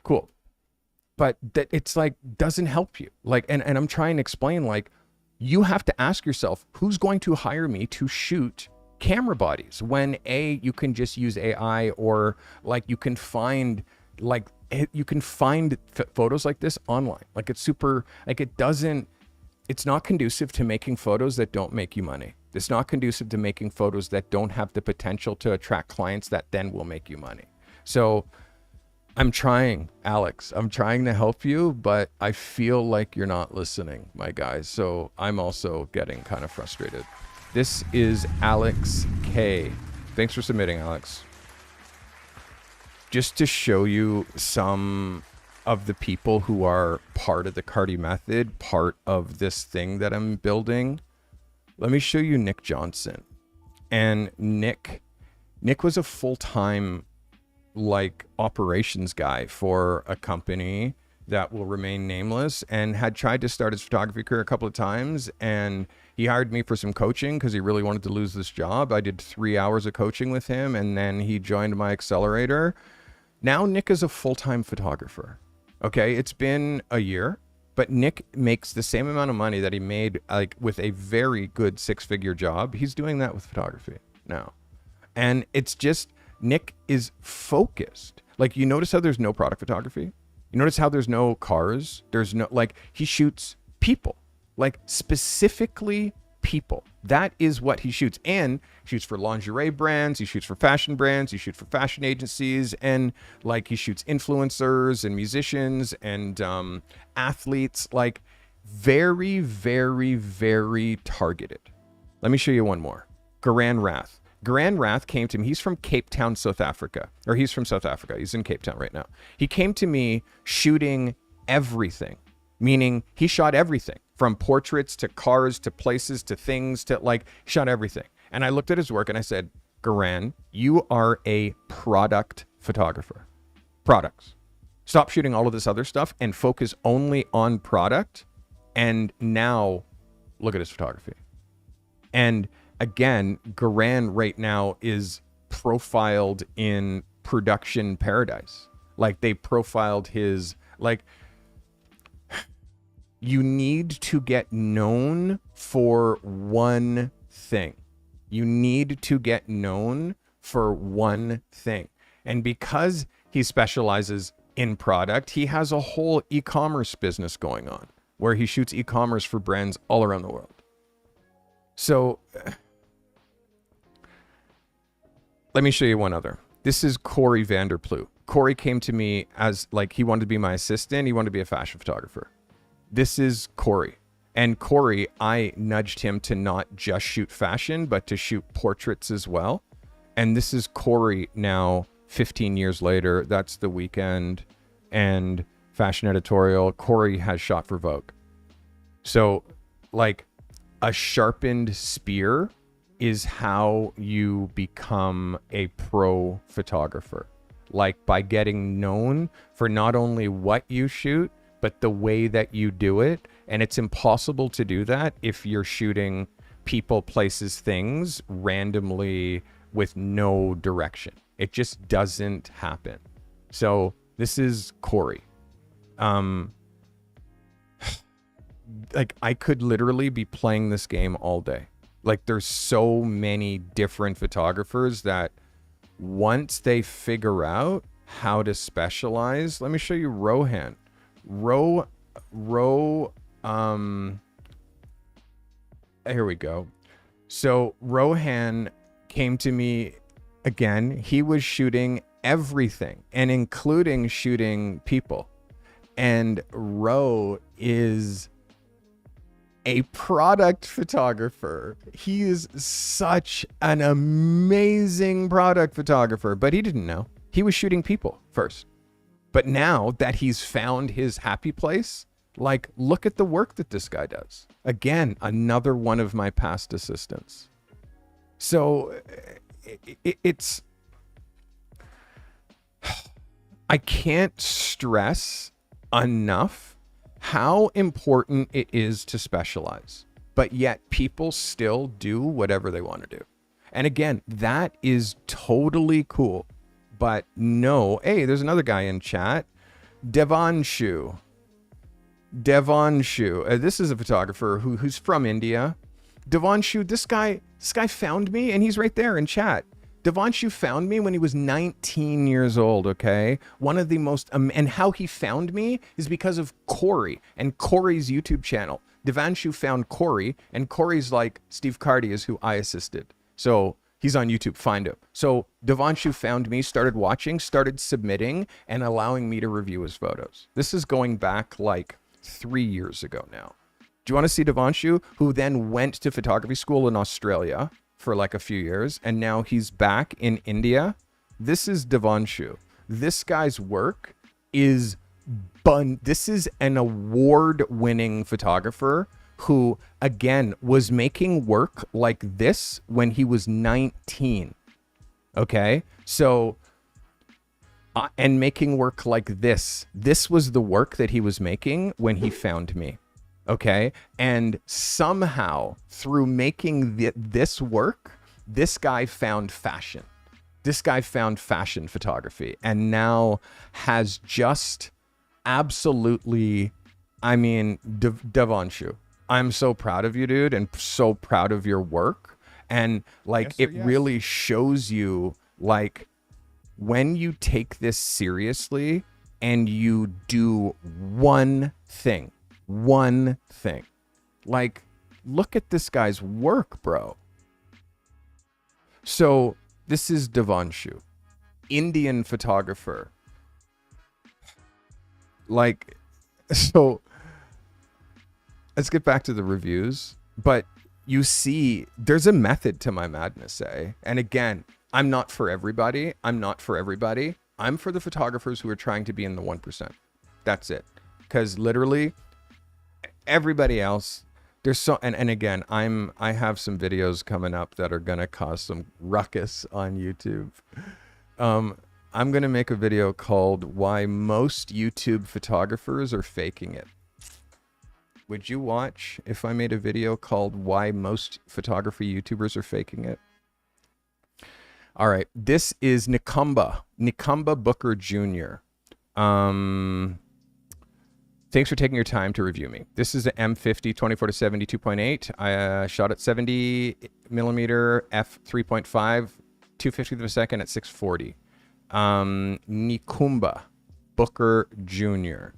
cool. But that it's like, doesn't help you. Like, and I'm trying to explain, like, you have to ask yourself, who's going to hire me to shoot camera bodies when you can just use AI, or like you can find photos like this online. Like, it's super, like, it's not conducive to making photos that don't make you money. It's not conducive to making photos that don't have the potential to attract clients that then will make you money. So I'm trying, Alex. I'm trying to help you, but I feel like you're not listening, my guys. So I'm also getting kind of frustrated. This is Alex K. Thanks for submitting, Alex. Just to show you some of the people who are part of the Carty method, part of this thing that I'm building. Let me show you Nick Johnson. And Nick was a full-time, like, operations guy for a company that will remain nameless, and had tried to start his photography career a couple of times, and He hired me for some coaching because he really wanted to lose this job. I did 3 hours of coaching with him, and then he joined my accelerator. Now Nick is a full-time photographer. Okay, it's been a year, but Nick makes the same amount of money that he made like with a very good 6-figure job. He's doing that with photography now. And it's just, Nick is focused. Like, you notice how there's no product photography? You notice how there's no cars? There's no, like, he shoots people, like specifically people. That is what he shoots. And he shoots for lingerie brands. He shoots for fashion brands. He shoots for fashion agencies. And like, he shoots influencers and musicians and athletes, like very, very, very targeted. Let me show you one more. Garan Rath. Garan Rath came to me. He's from Cape Town, South Africa. Or he's from South Africa. He's in Cape Town right now. He came to me shooting everything, meaning he shot everything from portraits to cars to places to things to like, shot everything. And I looked at his work and I said, Garan, you are a product photographer. Products. Stop shooting all of this other stuff and focus only on product. And now look at his photography. And again, Garan right now is profiled in Production Paradise. Like, they profiled his, like, you need to get known for one thing. You need to get known for one thing. And because he specializes in product, he has a whole e-commerce business going on where he shoots e-commerce for brands all around the world. So let me show you one other. This is Corey Vanderploot. Corey came to me as like, he wanted to be my assistant. He wanted to be a fashion photographer. This is Corey. And Corey, I nudged him to not just shoot fashion, but to shoot portraits as well. And this is Corey now, 15 years later. That's The Weekend and fashion editorial. Corey has shot for Vogue. So like, a sharpened spear is how you become a pro photographer. Like, by getting known for not only what you shoot, but the way that you do it. And it's impossible to do that if you're shooting people, places, things randomly with no direction. It just doesn't happen. So this is Corey. Like, I could literally be playing this game all day. Like, there's so many different photographers that once they figure out how to specialize, let me show you Rohan. Here we go. So Rohan came to me again. He was shooting everything and including shooting people. And Ro is a product photographer. He is such an amazing product photographer, but he didn't know. He was shooting people first. But now that he's found his happy place, like, look at the work that this guy does. Again, another one of my past assistants. So it's, I can't stress enough how important it is to specialize, but yet people still do whatever they want to do. And again, that is totally cool. But no, hey, there's another guy in chat, Devanshu. This is a photographer who's from India. Devanshu, this guy found me, and he's right there in chat. Devanshu found me when he was 19 years old, okay? One of the most, and how he found me is because of Corey and Corey's YouTube channel. Devanshu found Corey, and Corey's like, Steve Carty is who I assisted. So he's on YouTube, find him. So Devanshu found me, started watching, started submitting, and allowing me to review his photos. This is going back like 3 years ago now. Do you want to see Devanshu, who then went to photography school in Australia for like a few years, and now he's back in India? This is Devanshu. This guy's work is this is an award-winning photographer who, again, was making work like this when he was 19. Okay? So, and making work like this. This was the work that he was making when he found me. Okay. And somehow through making this work, this guy found fashion. This guy found fashion photography and now has just absolutely, I mean, Devanshu, I'm so proud of you, dude, and so proud of your work. And like, Yes, sir, it yes. really shows you, like, when you take this seriously and you do one thing, like, look at this guy's work, bro. So this is Devanshu, Indian photographer. Like, so let's get back to the reviews. But you see, there's a method to my madness, eh? And again, I'm not for everybody. I'm for the photographers who are trying to be in the 1%. That's it. Because literally, everybody else, there's so, and again, I have some videos coming up that are gonna cause some ruckus on YouTube. I'm gonna make a video called "Why Most YouTube Photographers Are Faking It." Would you watch if I made a video called "Why Most Photography YouTubers Are Faking It"? All right, this is Nikumba Booker Jr. Thanks for taking your time to review me. This is an M50 24 to 70 2.8. I shot at 70 millimeter f3.5, 250th of a second at 640. Nikumba Booker Jr.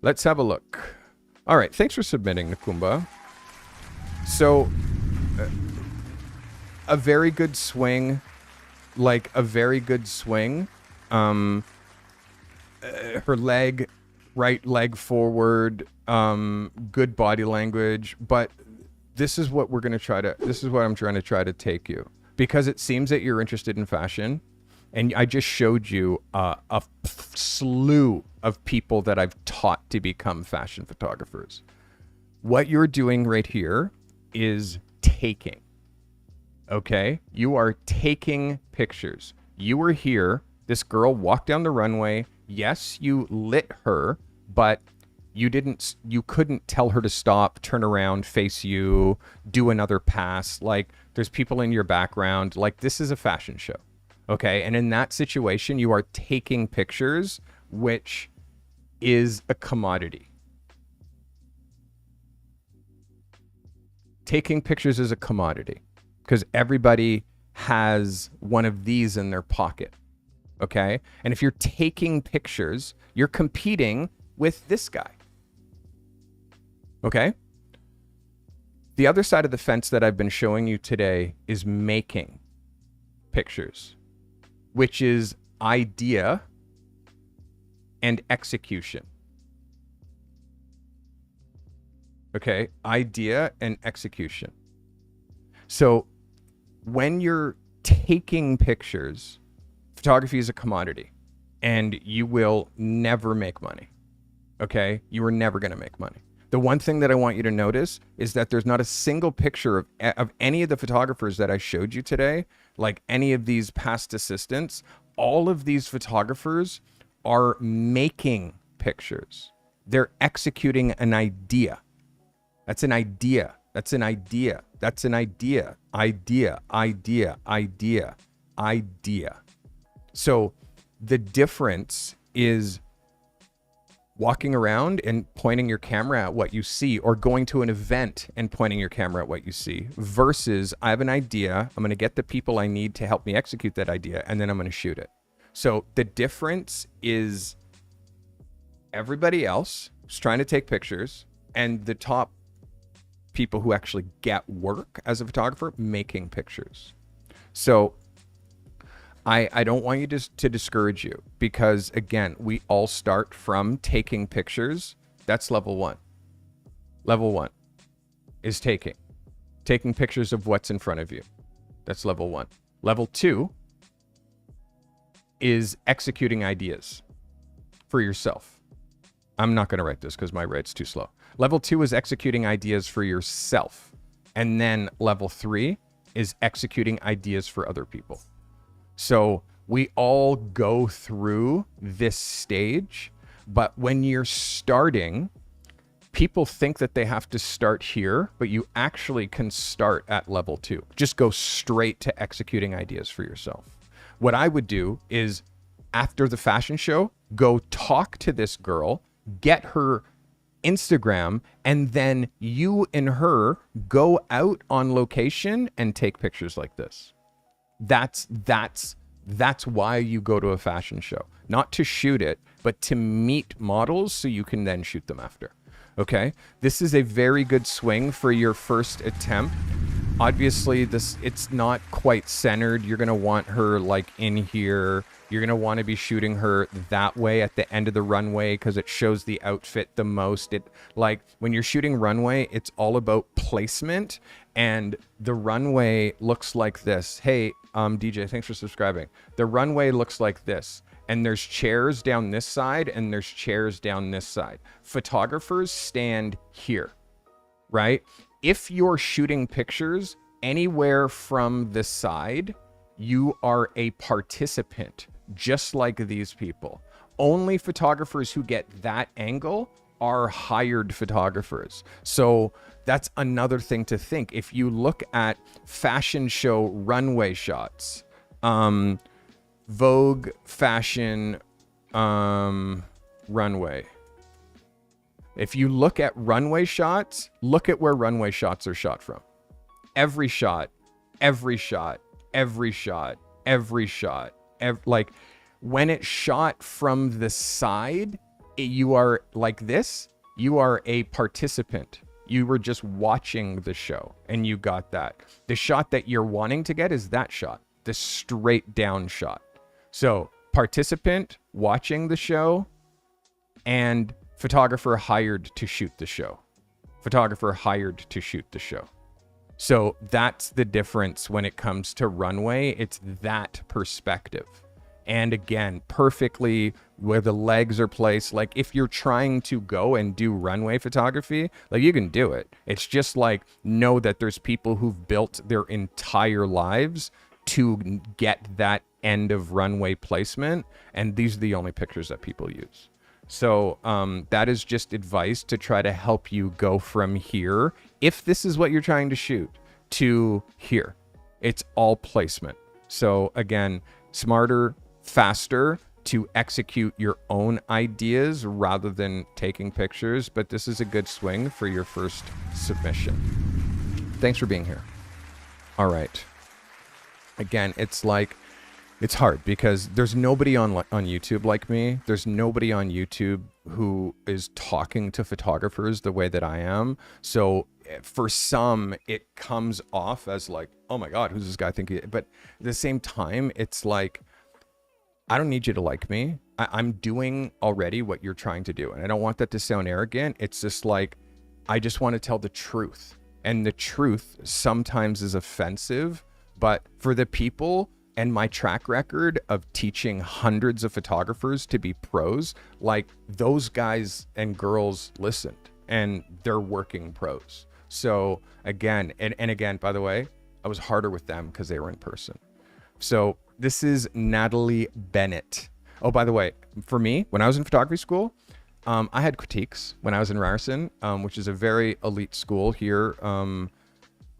Let's have a look. All right, thanks for submitting, Nikumba. So, a very good swing, like a very good swing. Her leg, right leg forward, good body language, but this is what we're going to try to, this is what I'm trying to take you, because it seems that you're interested in fashion. And I just showed you a slew of people that I've taught to become fashion photographers. What you're doing right here is taking, okay? You are taking pictures. You were here, this girl walked down the runway. Yes, you lit her, but you couldn't tell her to stop, turn around, face you, do another pass. Like, there's people in your background. Like, this is a fashion show. Okay, and in that situation, you are taking pictures, which is a commodity. Taking pictures is a commodity because everybody has one of these in their pocket. Okay, and if you're taking pictures, you're competing with this guy. Okay? The other side of the fence that I've been showing you today is making pictures, which is idea and execution. Okay, idea and execution. So when you're taking pictures, photography is a commodity and you will never make money. Okay, you are never going to make money. The one thing that I want you to notice is that there's not a single picture of any of the photographers that I showed you today, like any of these past assistants. All of these photographers are making pictures. They're executing an idea. That's an idea. That's an idea. That's an idea. Idea, idea, idea, idea. So the difference is walking around and pointing your camera at what you see, or going to an event and pointing your camera at what you see, versus I have an idea, I'm going to get the people I need to help me execute that idea, and then I'm going to shoot it. So the difference is everybody else is trying to take pictures, and the top people who actually get work as a photographer making pictures. So I don't want you to discourage you, because again, we all start from taking pictures. That's level one. Level one is taking pictures of what's in front of you. That's level one. Level two is executing ideas for yourself. I'm not going to write this because my write's too slow. Level two is executing ideas for yourself. And then level three is executing ideas for other people. So we all go through this stage, but when you're starting, people think that they have to start here, but you actually can start at level 2. Just go straight to executing ideas for yourself. What I would do is, after the fashion show, go talk to this girl, get her Instagram, and then you and her go out on location and take pictures like this. That's why you go to a fashion show. Not to shoot it, but to meet models so you can then shoot them after. Okay? This is a very good swing for your first attempt. Obviously, it's not quite centered. You're going to want her like in here. You're going to want to be shooting her that way at the end of the runway because it shows the outfit the most. It, like, when you're shooting runway, it's all about placement, and the runway looks like this. Hey, DJ, thanks for subscribing. The runway looks like this, and there's chairs down this side and there's chairs down this side. Photographers stand here, right? If you're shooting pictures anywhere from the side, you are a participant, just like these people. Only photographers who get that angle are hired photographers. So that's another thing to think. If you look at fashion show runway shots, Vogue fashion runway. If you look at runway shots, look at where runway shots are shot from. Every shot, like when it's shot from the side, you are like this, you are a participant. You were just watching the show and you got that. The shot that you're wanting to get is that shot, the straight down shot. So participant watching the show and photographer hired to shoot the show. Photographer hired to shoot the show. So that's the difference when it comes to runway. It's that perspective. And again, perfectly where the legs are placed. Like if you're trying to go and do runway photography, like you can do it. It's just like, know that there's people who've built their entire lives to get that end of runway placement. And these are the only pictures that people use. So that is just advice to try to help you go from here, if this is what you're trying to shoot, to here. It's all placement. So again, smarter, faster to execute your own ideas rather than taking pictures. But this is a good swing for your first submission. Thanks for being here. All right. Again, it's like, it's hard because there's nobody on YouTube like me. There's nobody on YouTube who is talking to photographers the way that I am. So for some, it comes off as like, oh my God, who's this guy thinking? But at the same time, it's like, I don't need you to like me. I'm doing already what you're trying to do. And I don't want that to sound arrogant. It's just like, I just want to tell the truth. And the truth sometimes is offensive, but for the people and my track record of teaching hundreds of photographers to be pros, like those guys and girls listened and they're working pros. So again, and again, by the way, I was harder with them because they were in person. So this is Natalie Bennett. Oh, by the way, for me, when I was in photography school, I had critiques when I was in Ryerson, which is a very elite school here.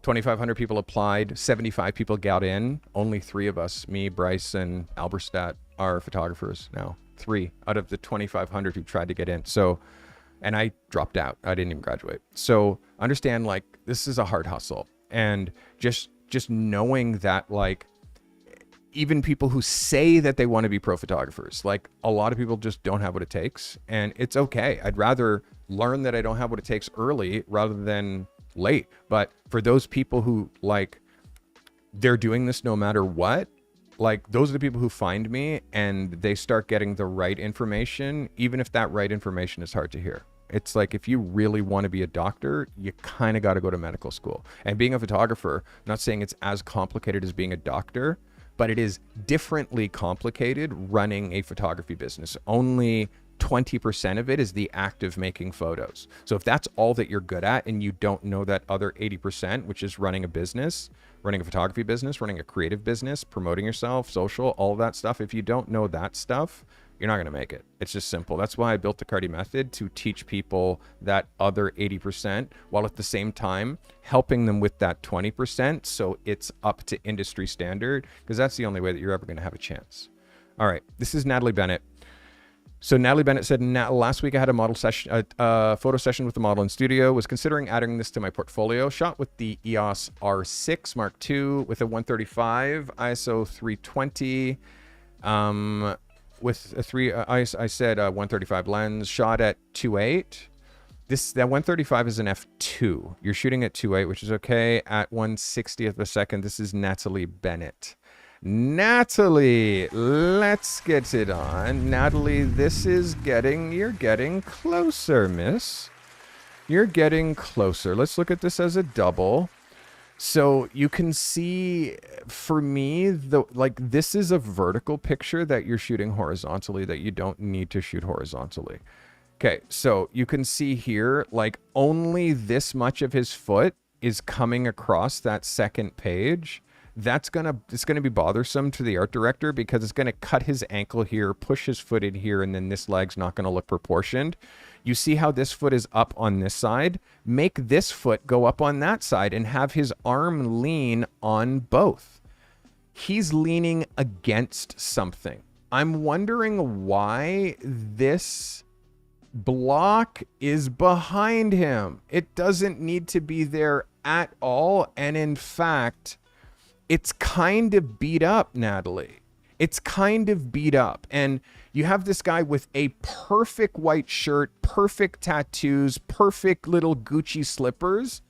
2,500 people applied, 75 people got in. Only 3 of us, me, Bryce, and Alberstadt, are photographers now. 3 out of the 2,500 who tried to get in. So, and I dropped out. I didn't even graduate. So understand, like, this is a hard hustle. And just knowing that, like, even people who say that they want to be pro photographers, like a lot of people just don't have what it takes. And it's okay. I'd rather learn that I don't have what it takes early rather than late. But for those people who, like, they're doing this no matter what, like, those are the people who find me and they start getting the right information, even if that right information is hard to hear. It's like, if you really want to be a doctor, you kind of got to go to medical school. And being a photographer, I'm not saying it's as complicated as being a doctor, but it is differently complicated running a photography business. Only 20% of it is the act of making photos. So if that's all that you're good at and you don't know that other 80%, which is running a business, running a photography business, running a creative business, promoting yourself, social, all of that stuff, if you don't know that stuff, You're not going to make it. It's just simple. That's why I built the Carty method, to teach people that other 80% while at the same time helping them with that 20% so it's up to industry standard, because that's the only way that you're ever going to have a chance. All right, this is Natalie Bennett. So Natalie Bennett said, last week I had a model session, photo session with the model in studio, was considering adding this to my portfolio, shot with the EOS R6 Mark II with a 135 ISO 320, with a I said 135 lens, shot at 2.8. That 135 is an f2. You're shooting at 2.8, which is okay. At 1/60th of a second, this is Natalie Bennett. Natalie, let's get it on. Natalie, you're getting closer, miss. You're getting closer. Let's look at this as a double. So you can see, for me, this is a vertical picture that you're shooting horizontally that you don't need to shoot horizontally. Okay, so you can see here, like, only this much of his foot is coming across that second page. It's gonna be bothersome to the art director, because it's gonna cut his ankle here, push his foot in here, and then this leg's not gonna look proportioned. You see how this foot is up on this side? Make this foot go up on that side and have his arm lean on both. He's leaning against something. I'm wondering why this block is behind him. It doesn't need to be there at all. And in fact, it's kind of beat up, Natalie. It's kind of beat up. And you have this guy with a perfect white shirt, perfect tattoos, perfect little Gucci slippers.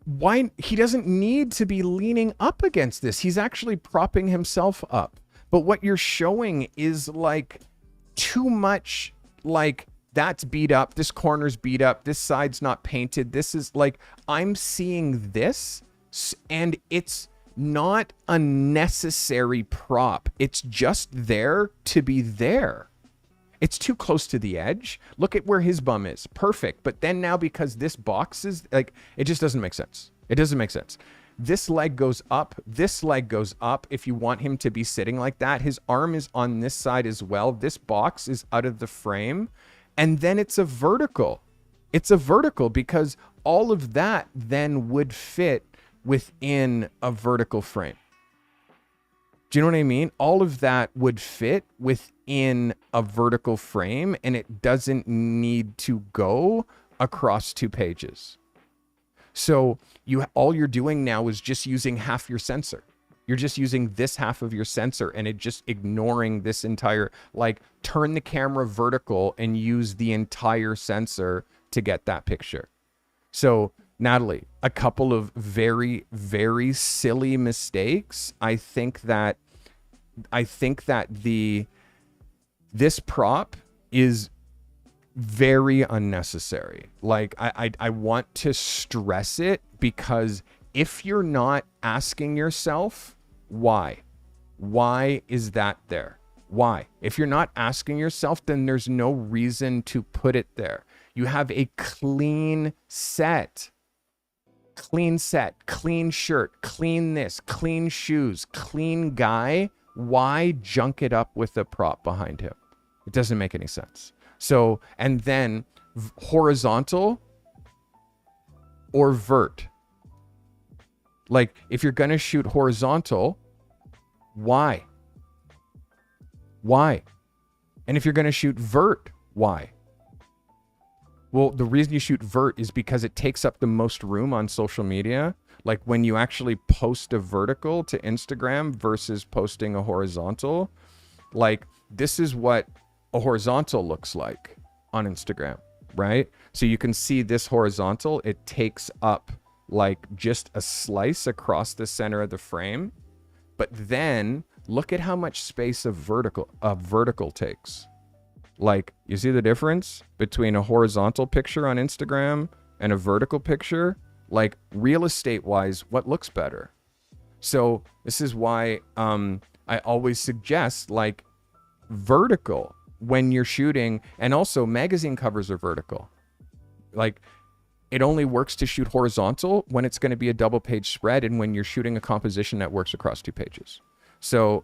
Why? He doesn't need to be leaning up against this. He's actually propping himself up. But what you're showing is like too much, like, that's beat up, this corner's beat up, this side's not painted. This is like, I'm seeing this, and it's not a necessary prop. It's just there to be there. It's too close to the edge. Look at where his bum is. Perfect. But then now, because this box is like, it just doesn't make sense. It doesn't make sense. This leg goes up. This leg goes up. If you want him to be sitting like that, his arm is on this side as well. This box is out of the frame. And then it's a vertical. It's a vertical, because all of that then would fit within a vertical frame. Do you know what I mean? All of that would fit within a vertical frame, and it doesn't need to go across 2 pages. So all you're doing now is just using half your sensor. You're just using this half of your sensor, and it just ignoring this entire, like, turn the camera vertical and use the entire sensor to get that picture. So Natalie, a couple of very, very silly mistakes. I think that this prop is very unnecessary. Like, I want to stress it, because if you're not asking yourself, why is that there? Why? If you're not asking yourself, then there's no reason to put it there. You have a clean set, clean shirt, clean this, clean shoes, clean guy. Why junk it up with a prop behind him? It doesn't make any sense. So, and then horizontal or vert. Like, if you're going to shoot horizontal, why? Why? And if you're going to shoot vert, why? Well, the reason you shoot vert is because it takes up the most room on social media. Like, when you actually post a vertical to Instagram versus posting a horizontal, like, this is what a horizontal looks like on Instagram, right? So you can see this horizontal, it takes up like just a slice across the center of the frame. But then look at how much space a vertical takes. Like, you see the difference between a horizontal picture on Instagram and a vertical picture? Like, real estate wise, what looks better? So this is why I always suggest, like, vertical when you're shooting. And also, magazine covers are vertical. Like, it only works to shoot horizontal when it's going to be a double page spread and when you're shooting a composition that works across 2 pages. So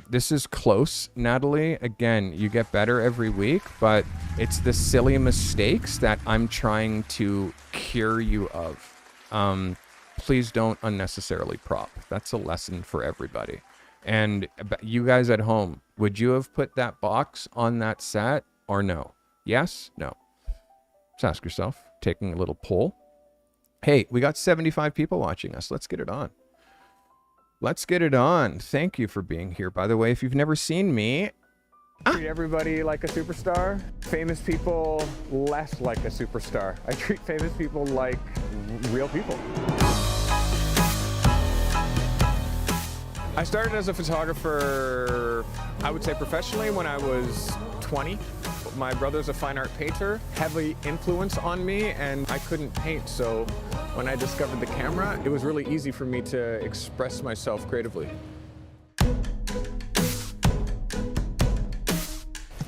this is close, Natalie. Again, you get better every week, but it's the silly mistakes that I'm trying to cure you of. Please don't unnecessarily prop. That's a lesson for everybody. And you guys at home, would you have put that box on that set or no? Yes? No? Just ask yourself, taking a little poll. Hey, we got 75 people watching us. Let's get it on. Let's get it on. Thank you for being here. By the way, if you've never seen me, Treat everybody like a superstar. Famous people less like a superstar. I treat famous people like real people. I started as a photographer, I would say professionally, when I was 20. My brother's a fine art painter, heavy influence on me, and I couldn't paint, so when I discovered the camera, it was really easy for me to express myself creatively.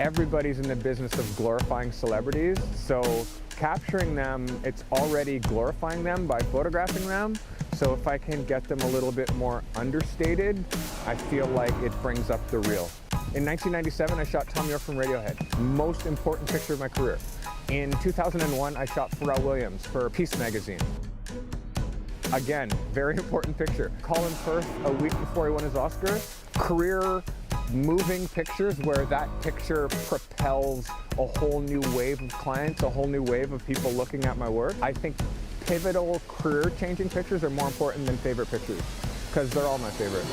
Everybody's in the business of glorifying celebrities, so capturing them, it's already glorifying them by photographing them. So if I can get them a little bit more understated, I feel like it brings up the real. In 1997, I shot Tom York from Radiohead, most important picture of my career. In 2001, I shot Pharrell Williams for Peace magazine. Again, very important picture. Colin Firth, a week before he won his Oscar, career moving pictures where that picture propels a whole new wave of clients, a whole new wave of people looking at my work. I think pivotal career-changing pictures are more important than favorite pictures, because they're all my favorite.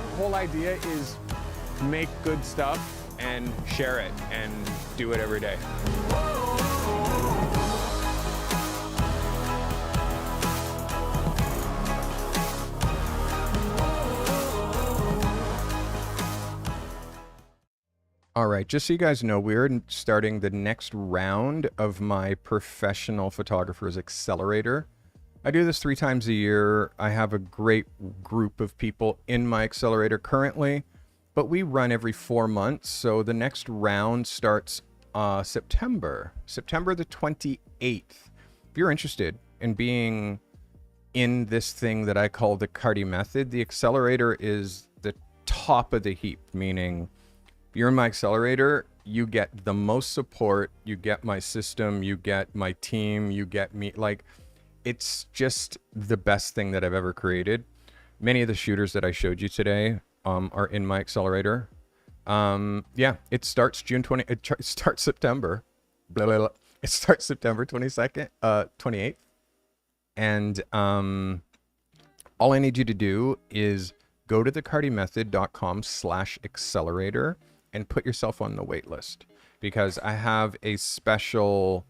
The whole idea is make good stuff and share it and do it every day. all right, just so you guys know, we're starting the next round of my professional photographer's accelerator. I do this 3 times a year. I have a great group of people in my accelerator currently, but we run every 4 months. So the next round starts September the 28th. If you're interested in being in this thing that I call the Carty method, the accelerator is the top of the heap, meaning you're in my accelerator, you get the most support, you get my system, you get my team, you get me. Like, it's just the best thing that I've ever created. Many of the shooters that I showed you today are in my accelerator. Yeah, it starts June 20, it starts September. Blah, blah, blah. It starts September 22nd, 28th. And all I need you to do is go to thecartymethod.com/accelerator and put yourself on the wait list, because I have a special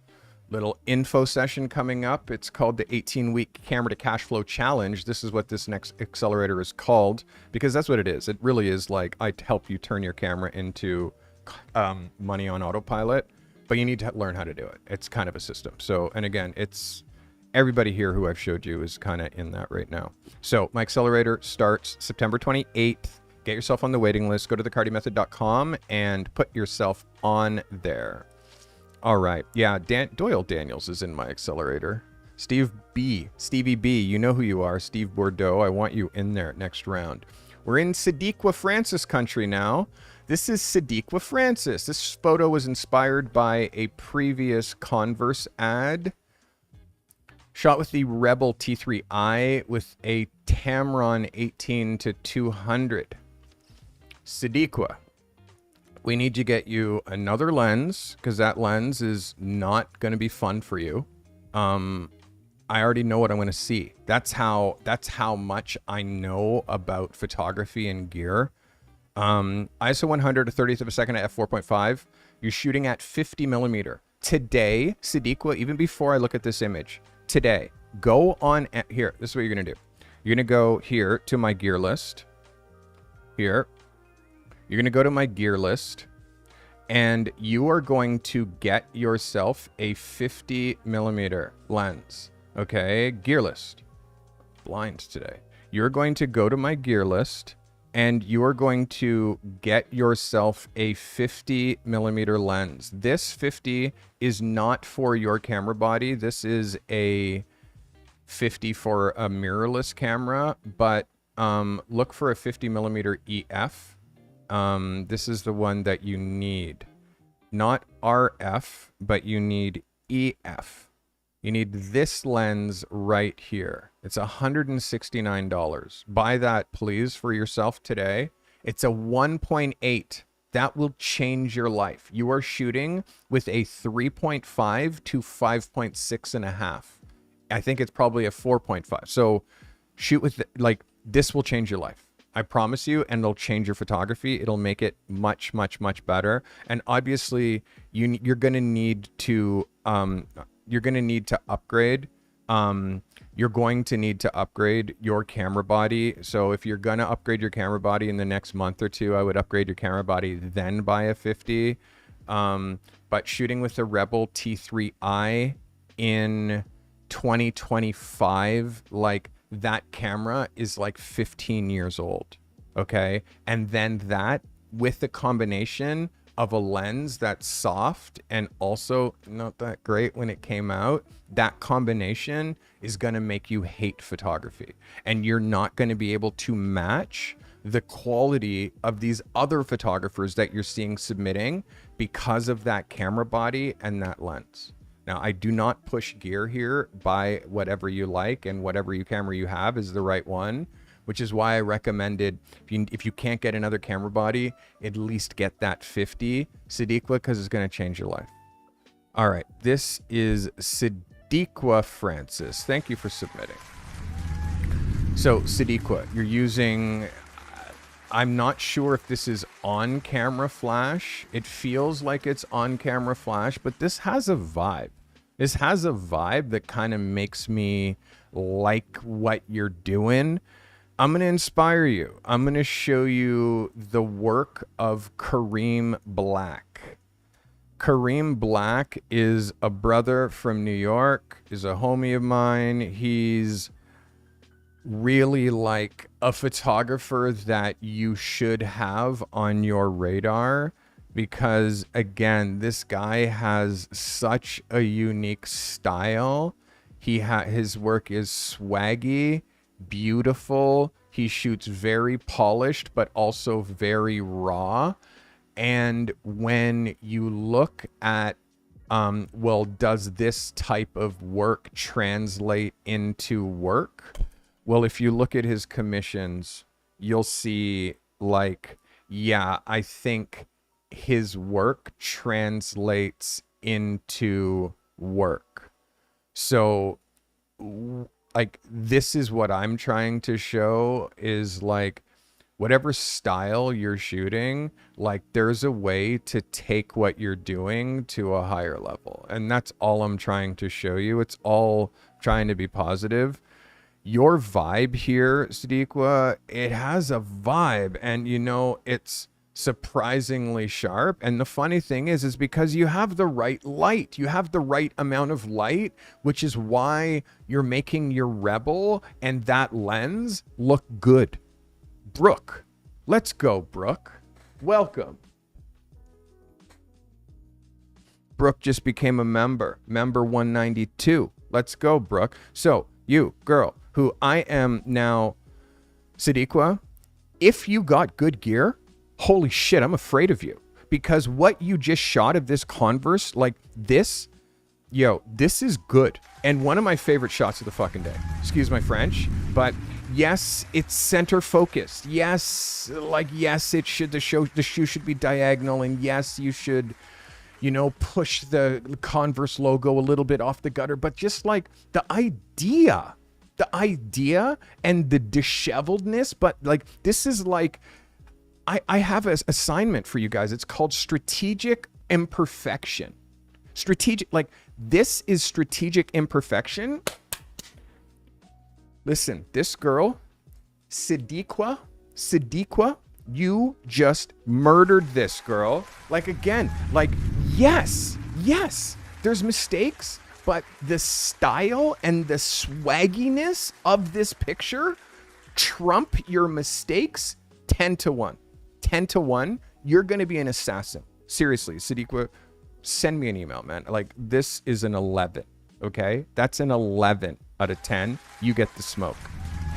little info session coming up. It's called the 18-week camera to cash flow challenge. This is what this next accelerator is called, because that's what it is. It really is like I help you turn your camera into money on autopilot, but you need to learn how to do it. It's kind of a system. So, and again, it's everybody here who I've showed you is kind of in that right now. So my accelerator starts September 28th. Get yourself on the waiting list. Go to thecartymethod.com and put yourself on there. All right. Yeah, Doyle Daniels is in my accelerator. Stevie B, you know who you are. Steve Bordeaux, I want you in there next round. We're in Sadiqa Francis country now. This is Sadiqa Francis. This photo was inspired by a previous Converse ad. Shot with the Rebel T3i with a Tamron 18-200. Sadiqa, we need to get you another lens, because that lens is not going to be fun for you. I already know what I'm going to see. That's how much I know about photography and gear. ISO 100 to 30th of a second at f4.5. You're shooting at 50 millimeter. Today, Sadiqa, even before I look at this image, today, go on here. This is what you're going to do. You're going to go here to my gear list. Here. You're going to go to my gear list, and you are going to get yourself a 50 millimeter lens. Okay, gear list. Blind today. You're going to go to my gear list, and you are going to get yourself a 50 millimeter lens. This 50 is not for your camera body. This is a 50 for a mirrorless camera, but look for a 50 millimeter EF. This is the one that you need. Not RF, but you need EF. You need this lens right here. It's $169. Buy that, please, for yourself today. It's a 1.8. That will change your life. You are shooting with a 3.5 to 5.6.5. I think it's probably a 4.5. So shoot with, this will change your life. I promise you, and it'll change your photography. It'll make it much, much, much better. And obviously, you're going to need to... you're going to need to upgrade. You're going to need to upgrade your camera body. So if you're going to upgrade your camera body in the next month or two, I would upgrade your camera body, then buy a 50. But shooting with the Rebel T3i in 2025, like that camera is like 15 years old. Okay. And then that with the combination of a lens that's soft and also not that great when it came out, that combination is going to make you hate photography. And you're not going to be able to match the quality of these other photographers that you're seeing submitting because of that camera body and that lens. Now, I do not push gear here. Buy whatever you like, and whatever camera you have is the right one, which is why I recommended, if you can't get another camera body, at least get that 50 Sadiqa, because it's going to change your life. All right, this is Sadiqa Francis. Thank you for submitting. So Sadiqa, you're using, I'm not sure if this is on camera flash. It feels like it's on camera flash, but this has a vibe. This has a vibe that kind of makes me like what you're doing. I'm going to inspire you. I'm going to show you the work of Kareem Black. Kareem Black is a brother from New York, is a homie of mine. He's really like a photographer that you should have on your radar because, again, this guy has such a unique style. His work is swaggy, beautiful. He shoots very polished, but also very raw. And when you look at, well, does this type of work translate into work? Well, if you look at his commissions, you'll see like, yeah, I think his work translates into work. So like, this is what I'm trying to show is like, whatever style you're shooting, like there's a way to take what you're doing to a higher level. And that's all I'm trying to show you. It's all trying to be positive. Your vibe here, Sadiqa, it has a vibe, and you know, it's surprisingly sharp. And the funny thing is because you have the right light, you have the right amount of light, which is why you're making your Rebel and that lens look good. Brooke, let's go, Brooke. Welcome. Brooke just became a member 192. Let's go, Brooke. So you, girl, who I am now, Sadiqa, if you got good gear, holy shit, I'm afraid of you. Because what you just shot of this Converse, like this, yo, this is good. And one of my favorite shots of the fucking day. Excuse my French, but yes, it's center focused. Yes, like, yes, it should, the shoe should be diagonal. And yes, you should, you know, push the Converse logo a little bit off the gutter. But just like the idea and the disheveledness, but like, this is like, I have an assignment for you guys. It's called strategic imperfection. Strategic, like this is strategic imperfection. Listen, this girl, Sadiqa, you just murdered this girl. Like, again, like, yes, there's mistakes, but the style and the swagginess of this picture trump your mistakes 10 to 1. 10 to 1, you're going to be an assassin. Seriously, Sadiqa, send me an email, man. Like, this is an 11, okay? That's an 11 out of 10. You get the smoke.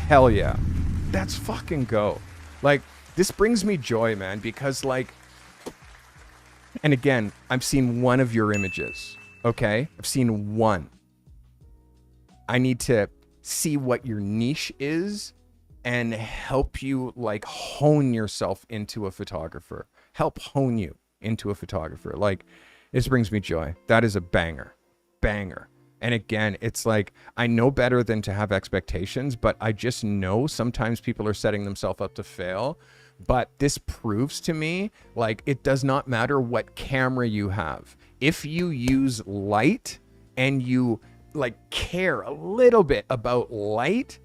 Hell yeah. That's fucking go. Like, this brings me joy, man, because, like, and again, I've seen one of your images, okay? I've seen one. I need to see what your niche is and help you, like, hone yourself into a photographer. Help hone you into a photographer. Like, this brings me joy. That is a banger. Banger. And again, it's like, I know better than to have expectations, but I just know sometimes people are setting themselves up to fail. But this proves to me, like, it does not matter what camera you have. If you use light and you, like, care a little bit about light,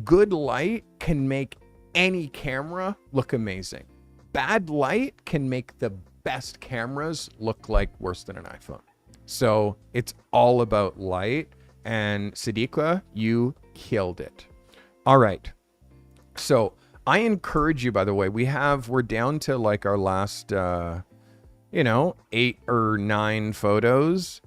good light can make any camera look amazing. Bad light can make the best cameras look like worse than an iPhone. So it's all about light. And Sadiqa, you killed it. All right. So I encourage you, by the way, we're down to like our last, 8 or 9 photos,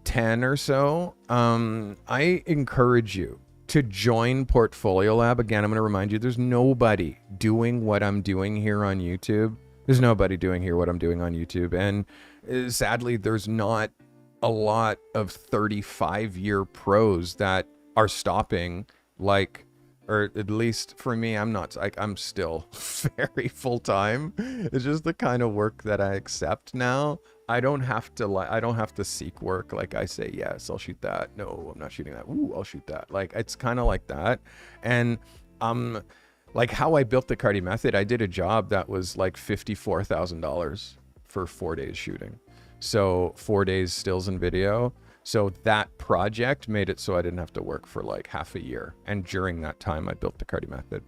10 or so. I encourage you to join Portfolio Lab. Again, I'm going to remind you, there's nobody doing what I'm doing here on YouTube. There's nobody doing here what I'm doing on YouTube. And sadly, there's not a lot of 35-year pros that are stopping, like, or at least for me, I'm still very full-time. It's just the kind of work that I accept now. I don't have to seek work. Like, I say, yes, I'll shoot that. No, I'm not shooting that. Ooh, I'll shoot that. Like, it's kind of like that. And like how I built the Carty method, I did a job that was like $54,000 for 4 days shooting. So 4 days stills and video. So that project made it so I didn't have to work for like half a year. And during that time, I built the Carty method.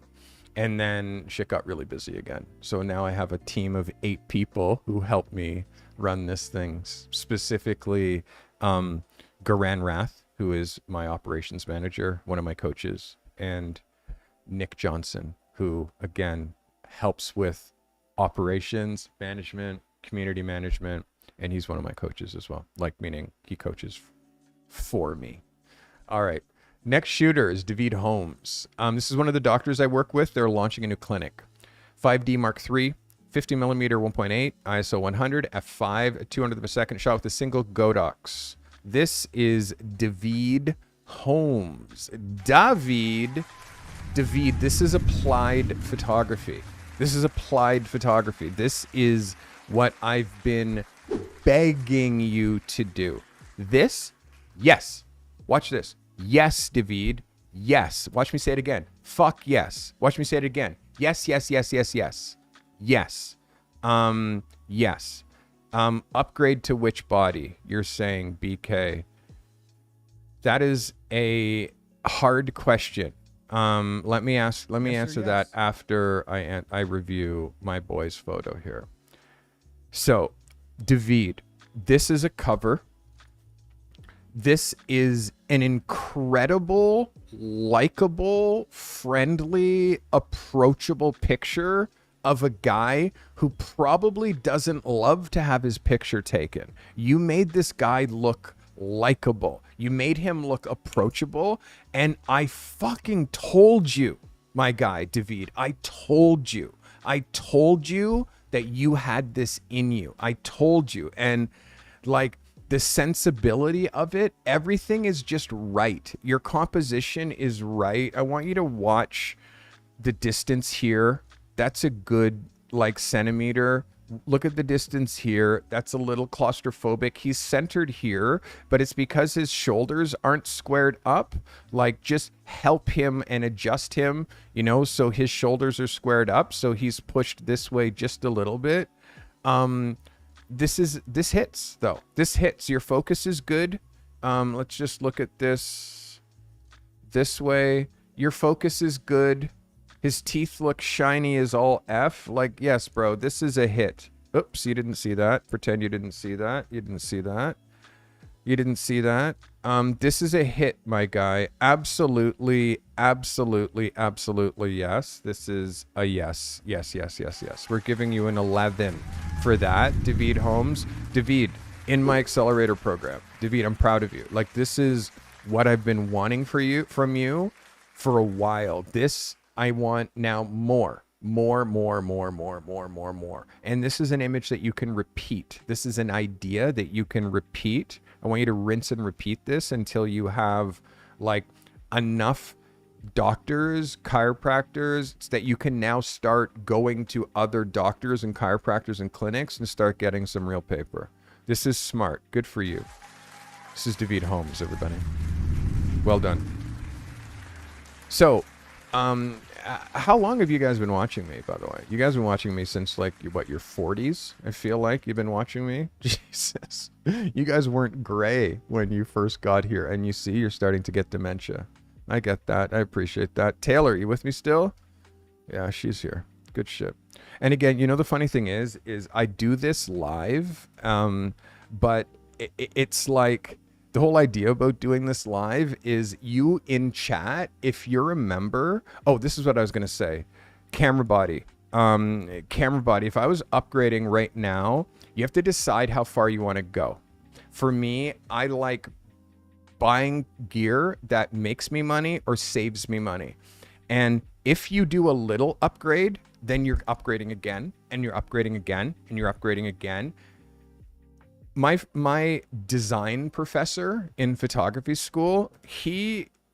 And then shit got really busy again. So now I have a team of 8 people who help me run this thing. Specifically, Garan Rath, who is my operations manager, one of my coaches, and Nick Johnson, who again helps with operations management, community management, and he's one of my coaches as well. Like, meaning he coaches for me. All right. Next shooter is David Holmes. This is one of the doctors I work with. They're launching a new clinic. 5D Mark III, 50 millimeter 1.8, ISO 100, f5, at 200th of a second, shot with a single Godox. This is David Holmes. David, this is applied photography. This is applied photography. This is what I've been begging you to do. This, yes. Watch this. Yes, David. Yes. Watch me say it again. Fuck yes. Watch me say it again. Yes, yes, yes, yes, yes. Yes. Yes. Upgrade to which body? You're saying, BK. That is a hard question. Let me answer that after I review my boy's photo here. So, David, this is a cover. This is an incredible, likable, friendly, approachable picture of a guy who probably doesn't love to have his picture taken. You made this guy look likable. You made him look approachable. And I fucking told you, my guy, David, I told you that you had this in you. I told you. And like, the sensibility of it, everything is just right. Your composition is right. I want you to watch the distance here. That's a good, like, centimeter. Look at the distance here. That's a little claustrophobic. He's centered here, but it's because his shoulders aren't squared up. Like, just help him and adjust him, so his shoulders are squared up. So he's pushed this way just a little bit. This hits though. This hits. Your focus is good. Let's just look at this way. Your focus is good. His teeth look shiny as all F. Like, yes, bro, this is a hit. Oops, you didn't see that. Pretend you didn't see that. You didn't see that. You didn't see that? This is a hit, my guy. Absolutely, absolutely, absolutely yes. This is a yes. Yes, yes, yes, yes. We're giving you an 11 for that, David Holmes. David, in my accelerator program. David, I'm proud of you. Like, this is what I've been wanting from you for a while. This, I want now more. More. And this is an image that you can repeat. This is an idea that you can repeat. I want you to rinse and repeat this until you have like enough doctors, chiropractors that you can now start going to other doctors and chiropractors and clinics and start getting some real paper. This is smart. Good for you. This is David Holmes, everybody. Well done. So, how long have you guys been watching me, by the way? You guys have been watching me since, like, what, your 40s? I feel like you've been watching me. Jesus. You guys weren't gray when you first got here, and you see you're starting to get dementia. I get that. I appreciate that. Taylor, you with me still? Yeah, she's here. Good shit. And again, you know, the funny thing is I do this live, but it's like... The whole idea about doing this live is you in chat, if you're a member, oh, this is what I was going to say. Camera body. Camera body. If I was upgrading right now, you have to decide how far you want to go. For me, I like buying gear that makes me money or saves me money. And if you do a little upgrade, then you're upgrading again, and you're upgrading again, and you're upgrading again. My design professor in photography school,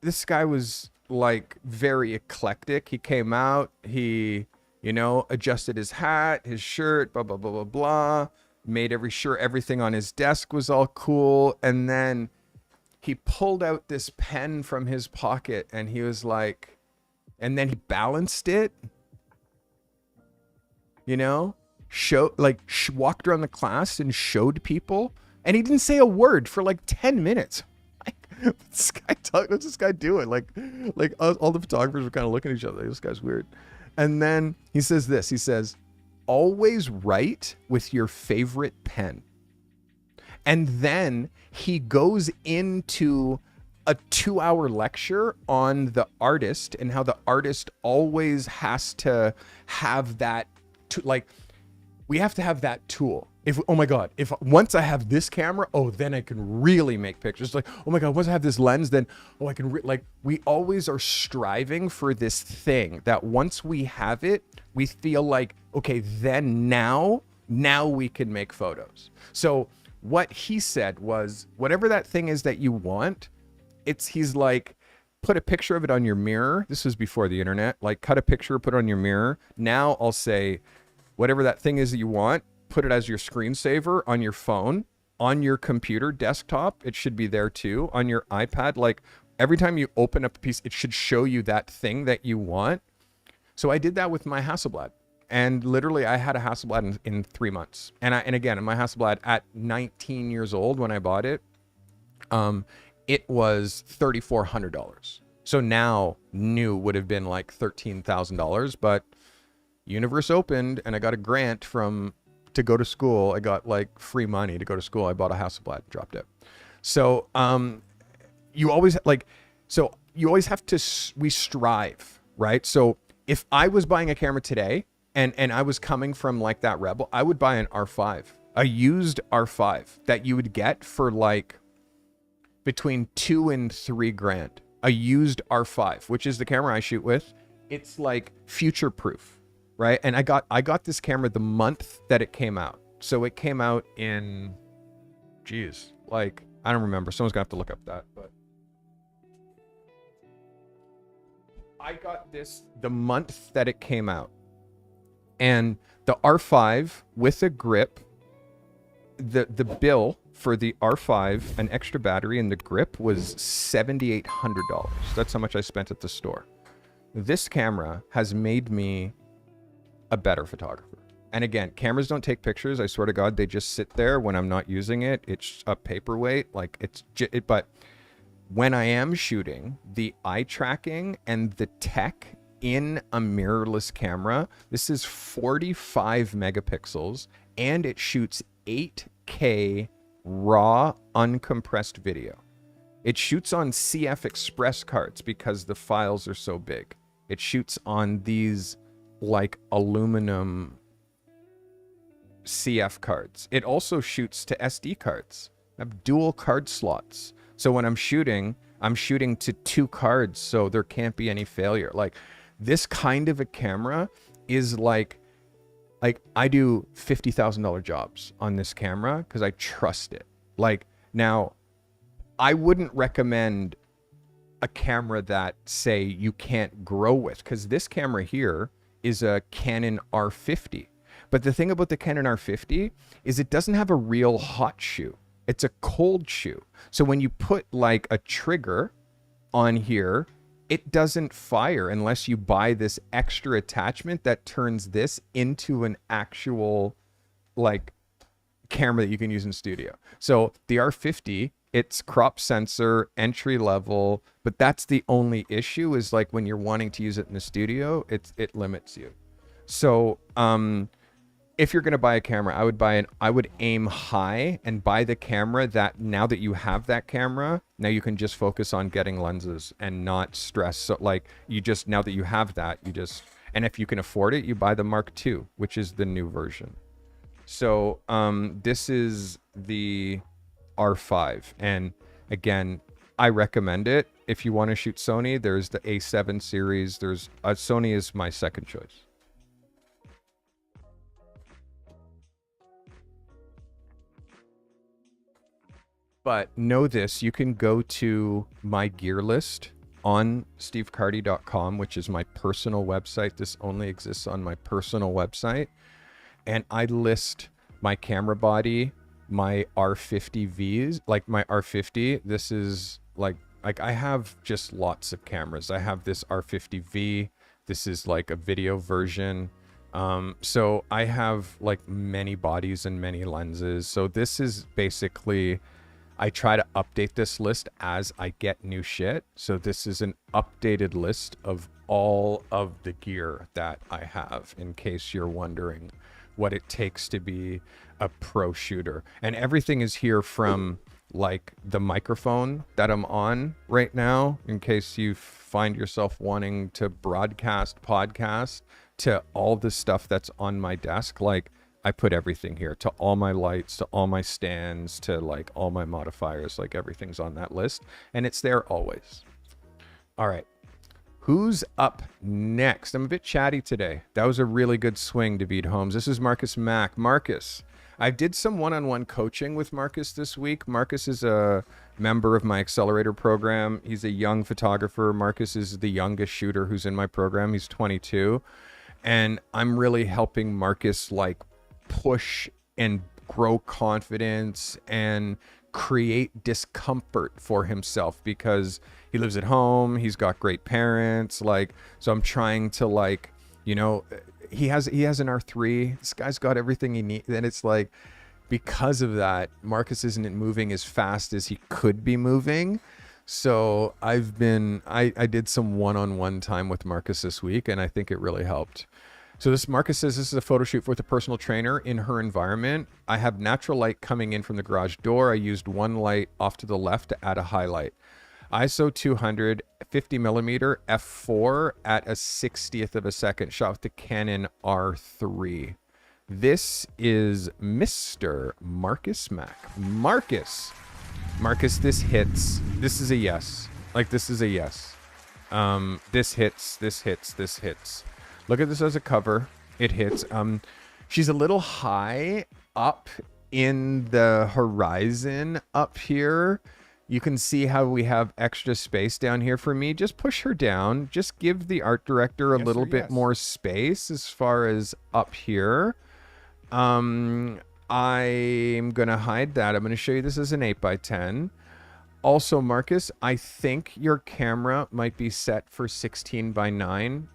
this guy was like very eclectic. He came out, he, you know, adjusted his hat, his shirt, blah, blah, blah, blah, blah, made sure everything on his desk was all cool. And then he pulled out this pen from his pocket and he was like, and then he balanced it, you know? Walked around the class and showed people, and he didn't say a word for like 10 minutes. Like, what's this guy doing? Like all the photographers were kind of looking at each other. Like, this guy's weird. And then he says this. He says, "Always write with your favorite pen." And then he goes into a 2-hour lecture on the artist and how the artist always has to have that, we have to have that tool. Oh my God, if once I have this camera, oh, then I can really make pictures. Like, oh my God, once I have this lens, then, oh, I can, we always are striving for this thing that once we have it, we feel like, okay, then now we can make photos. So what he said was, whatever that thing is that you want, he's like, put a picture of it on your mirror. This was before the internet. Like, cut a picture, put it on your mirror. Now I'll say, whatever that thing is that you want, put it as your screensaver on your phone, on your computer desktop. It should be there too, on your iPad. Like, every time you open up a piece, it should show you that thing that you want. So I did that with my Hasselblad. And literally I had a Hasselblad in 3 months. And again, my Hasselblad at 19 years old when I bought it, it was $3,400. So now new would have been like $13,000, but universe opened and I got a grant to go to school. I got like free money to go to school. I bought a Hasselblad, dropped it. So you always have to, we strive, right? So if I was buying a camera today and I was coming from like that Rebel, I would buy an R5, a used R5 that you would get for like between $2,000 and $3,000, a used R5, which is the camera I shoot with. It's like future proof. Right. And I got this camera the month that it came out. So it came out in, like, I don't remember. Someone's gonna have to look up that, but I got this the month that it came out. And the R5 with a grip, the bill for the R5, an extra battery and the grip was $7,800. That's how much I spent at the store. This camera has made me a better photographer. And again, cameras don't take pictures. I swear to God, they just sit there when I'm not using it. It's a paperweight. Like but when I am shooting, the eye tracking and the tech in a mirrorless camera, this is 45 megapixels and it shoots 8K raw uncompressed video. It shoots on CF Express cards because the files are so big. It shoots on these like aluminum CF cards. It also shoots to SD cards. I have dual card slots. So when I'm shooting to 2 cards, so there can't be any failure. Like this kind of a camera is like I do $50,000 jobs on this camera because I trust it. Like now, I wouldn't recommend a camera that say you can't grow with, because this camera here is a Canon R50. But the thing about the Canon R50 is it doesn't have a real hot shoe. It's a cold shoe. So when you put like a trigger on here, it doesn't fire unless you buy this extra attachment that turns this into an actual like camera that you can use in studio. So the R50, it's crop sensor, entry level, but that's the only issue is like when you're wanting to use it in the studio, it limits you. So if you're going to buy a camera, I would aim high and buy the camera that now that you have that camera, now you can just focus on getting lenses and not stress. So like now that you have that, and if you can afford it, you buy the Mark II, which is the new version. So this is the R5. And again, I recommend it. If you want to shoot Sony, there's the A7 series. Sony is my second choice. But know this, you can go to my gear list on stevecarty.com, which is my personal website. This only exists on my personal website. And I list my camera body, my R50Vs, like my R50. This is like I have just lots of cameras. I have this R50V. This is like a video version. So I have like many bodies and many lenses. So this is basically, I try to update this list as I get new shit. So this is an updated list of all of the gear that I have, in case you're wondering what it takes to be a pro shooter. And everything is here, from like the microphone that I'm on right now, in case you find yourself wanting to broadcast podcasts, to all the stuff that's on my desk. Like I put everything here, to all my lights, to all my stands, to like all my modifiers, like everything's on that list and it's there always. All right. Who's up next? I'm a bit chatty today. That was a really good swing, David Holmes. This is Marcus Mack. Marcus, I did some one-on-one coaching with Marcus this week. Marcus is a member of my accelerator program. He's a young photographer. Marcus is the youngest shooter who's in my program. He's 22. And I'm really helping Marcus like push and grow confidence and create discomfort for himself, because he lives at home, he's got great parents, like, so I'm trying to like, you know, he has an R3, this guy's got everything he needs, and it's like, because of that, Marcus isn't moving as fast as he could be moving. So I did some one-on-one time with Marcus this week, and I think it really helped. So Marcus says this is a photo shoot with a personal trainer in her environment. I have natural light coming in from the garage door. I used one light off to the left to add a highlight. ISO 200, 50 millimeter, f4 at a 60th of a second, shot with the Canon R3. This is Mr. Marcus Mack. Marcus, this hits. This is a yes. Like, this is a yes. This hits. Look at this as a cover. It hits. She's a little high up in the horizon up here. You can see how we have extra space down here for me. Just push her down. Just give the art director a little bit more space as far as up here. I'm going to hide that. I'm going to show you this as an 8x10. Also, Marcus, I think your camera might be set for 16:9.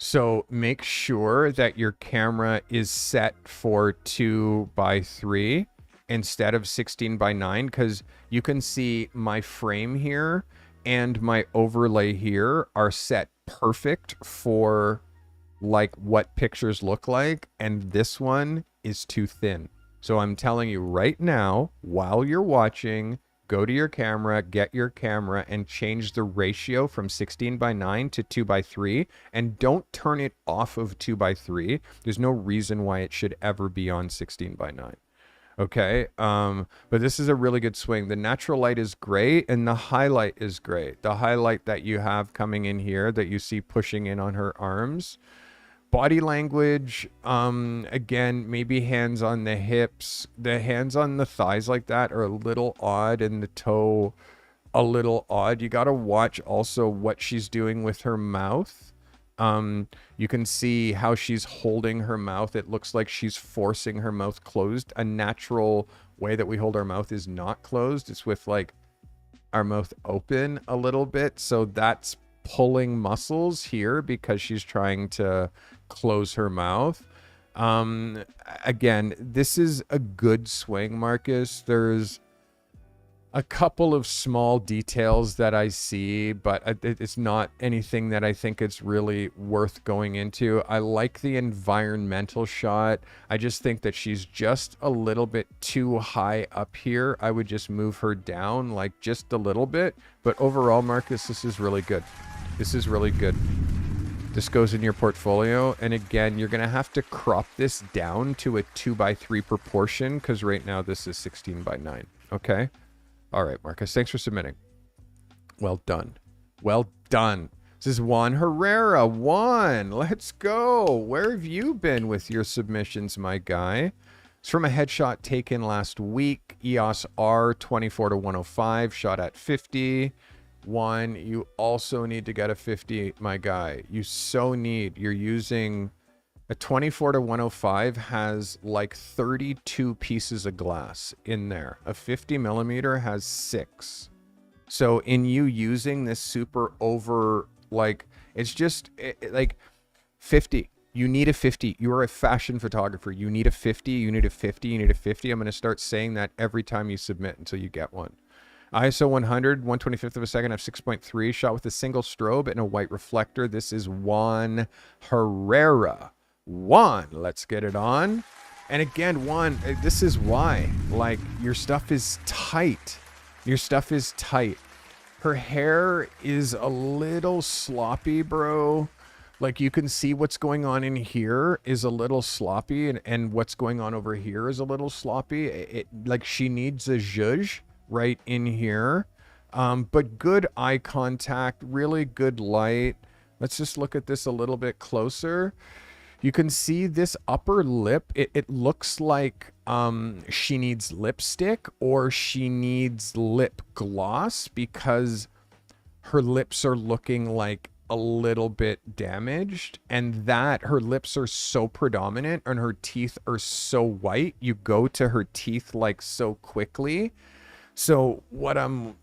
So make sure that your camera is set for 2:3 instead of 16:9, because you can see my frame here and my overlay here are set perfect for like what pictures look like, and this one is too thin. So I'm telling you right now, while you're watching, go to your camera, get your camera, and change the ratio from 16:9 to 2:3. And don't turn it off of 2:3. There's no reason why it should ever be on 16:9. Okay. But this is a really good swing. The natural light is great and the highlight is great. The highlight that you have coming in here that you see pushing in on her arms. Body language, again, maybe hands on the hips. The hands on the thighs like that are a little odd, and the toe a little odd. You got to watch also what she's doing with her mouth. You can see how she's holding her mouth. It looks like she's forcing her mouth closed. A natural way that we hold our mouth is not closed. It's with like our mouth open a little bit. So that's pulling muscles here because she's trying to close her mouth. Again, this is a good swing, Marcus. There's a couple of small details that I see, but it's not anything that I think it's really worth going into. I like the environmental shot. I just think that she's just a little bit too high up here. I would just move her down like just a little bit. But overall, Marcus, this is really good. This is really good. This goes in your portfolio. And again, you're going to have to crop this down to a 2:3 proportion because right now this is 16:9. Okay. All right, Marcus, thanks for submitting. Well done. Well done. This is Juan Herrera. Juan, let's go. Where have you been with your submissions, my guy? It's from a headshot taken last week. EOS R 24-105, shot at 50. Juan, you also need to get a 50, my guy. You so need. You're using... A 24-105 has like 32 pieces of glass in there. A 50 millimeter has 6. So in you using this super over, like, it's just like 50. You need a 50. You are a fashion photographer. You need a 50. You need a 50. You need a 50. I'm going to start saying that every time you submit until you get one. ISO 100, 1/25th of a second, f6.3, shot with a single strobe and a white reflector. This is Juan Herrera. Juan, let's get it on. And again, Juan, this is why, like, your stuff is tight. Your stuff is tight. Her hair is a little sloppy, bro. Like, you can see what's going on in here is a little sloppy, and what's going on over here is a little sloppy. Like, she needs a zhuzh right in here. But good eye contact, really good light. Let's just look at this a little bit closer. You can see this upper lip. It looks like she needs lipstick or she needs lip gloss because her lips are looking like a little bit damaged, and that her lips are so predominant and her teeth are so white. You go to her teeth like so quickly. So what I'm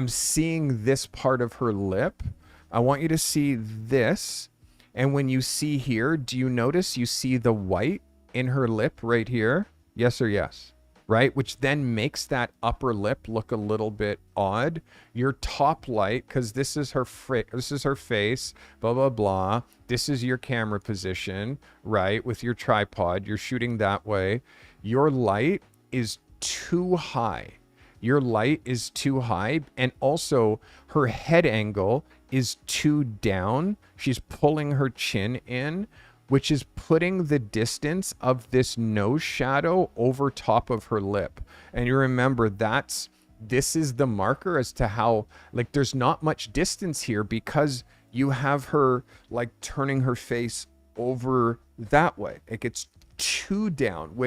seeing this part of her lip. I want you to see this. And when you see here, do you notice you see the white in her lip right here? Yes or yes, right? Which then makes that upper lip look a little bit odd. Your top light, because this is her face, blah, blah, blah. This is your camera position, right? With your tripod, you're shooting that way. Your light is too high. Your light is too high. And also her head angle is too down. She's pulling her chin in, which is putting the distance of this nose shadow over top of her lip. And you remember this is the marker as to how, like, there's not much distance here because you have her like turning her face over that way. It gets too down,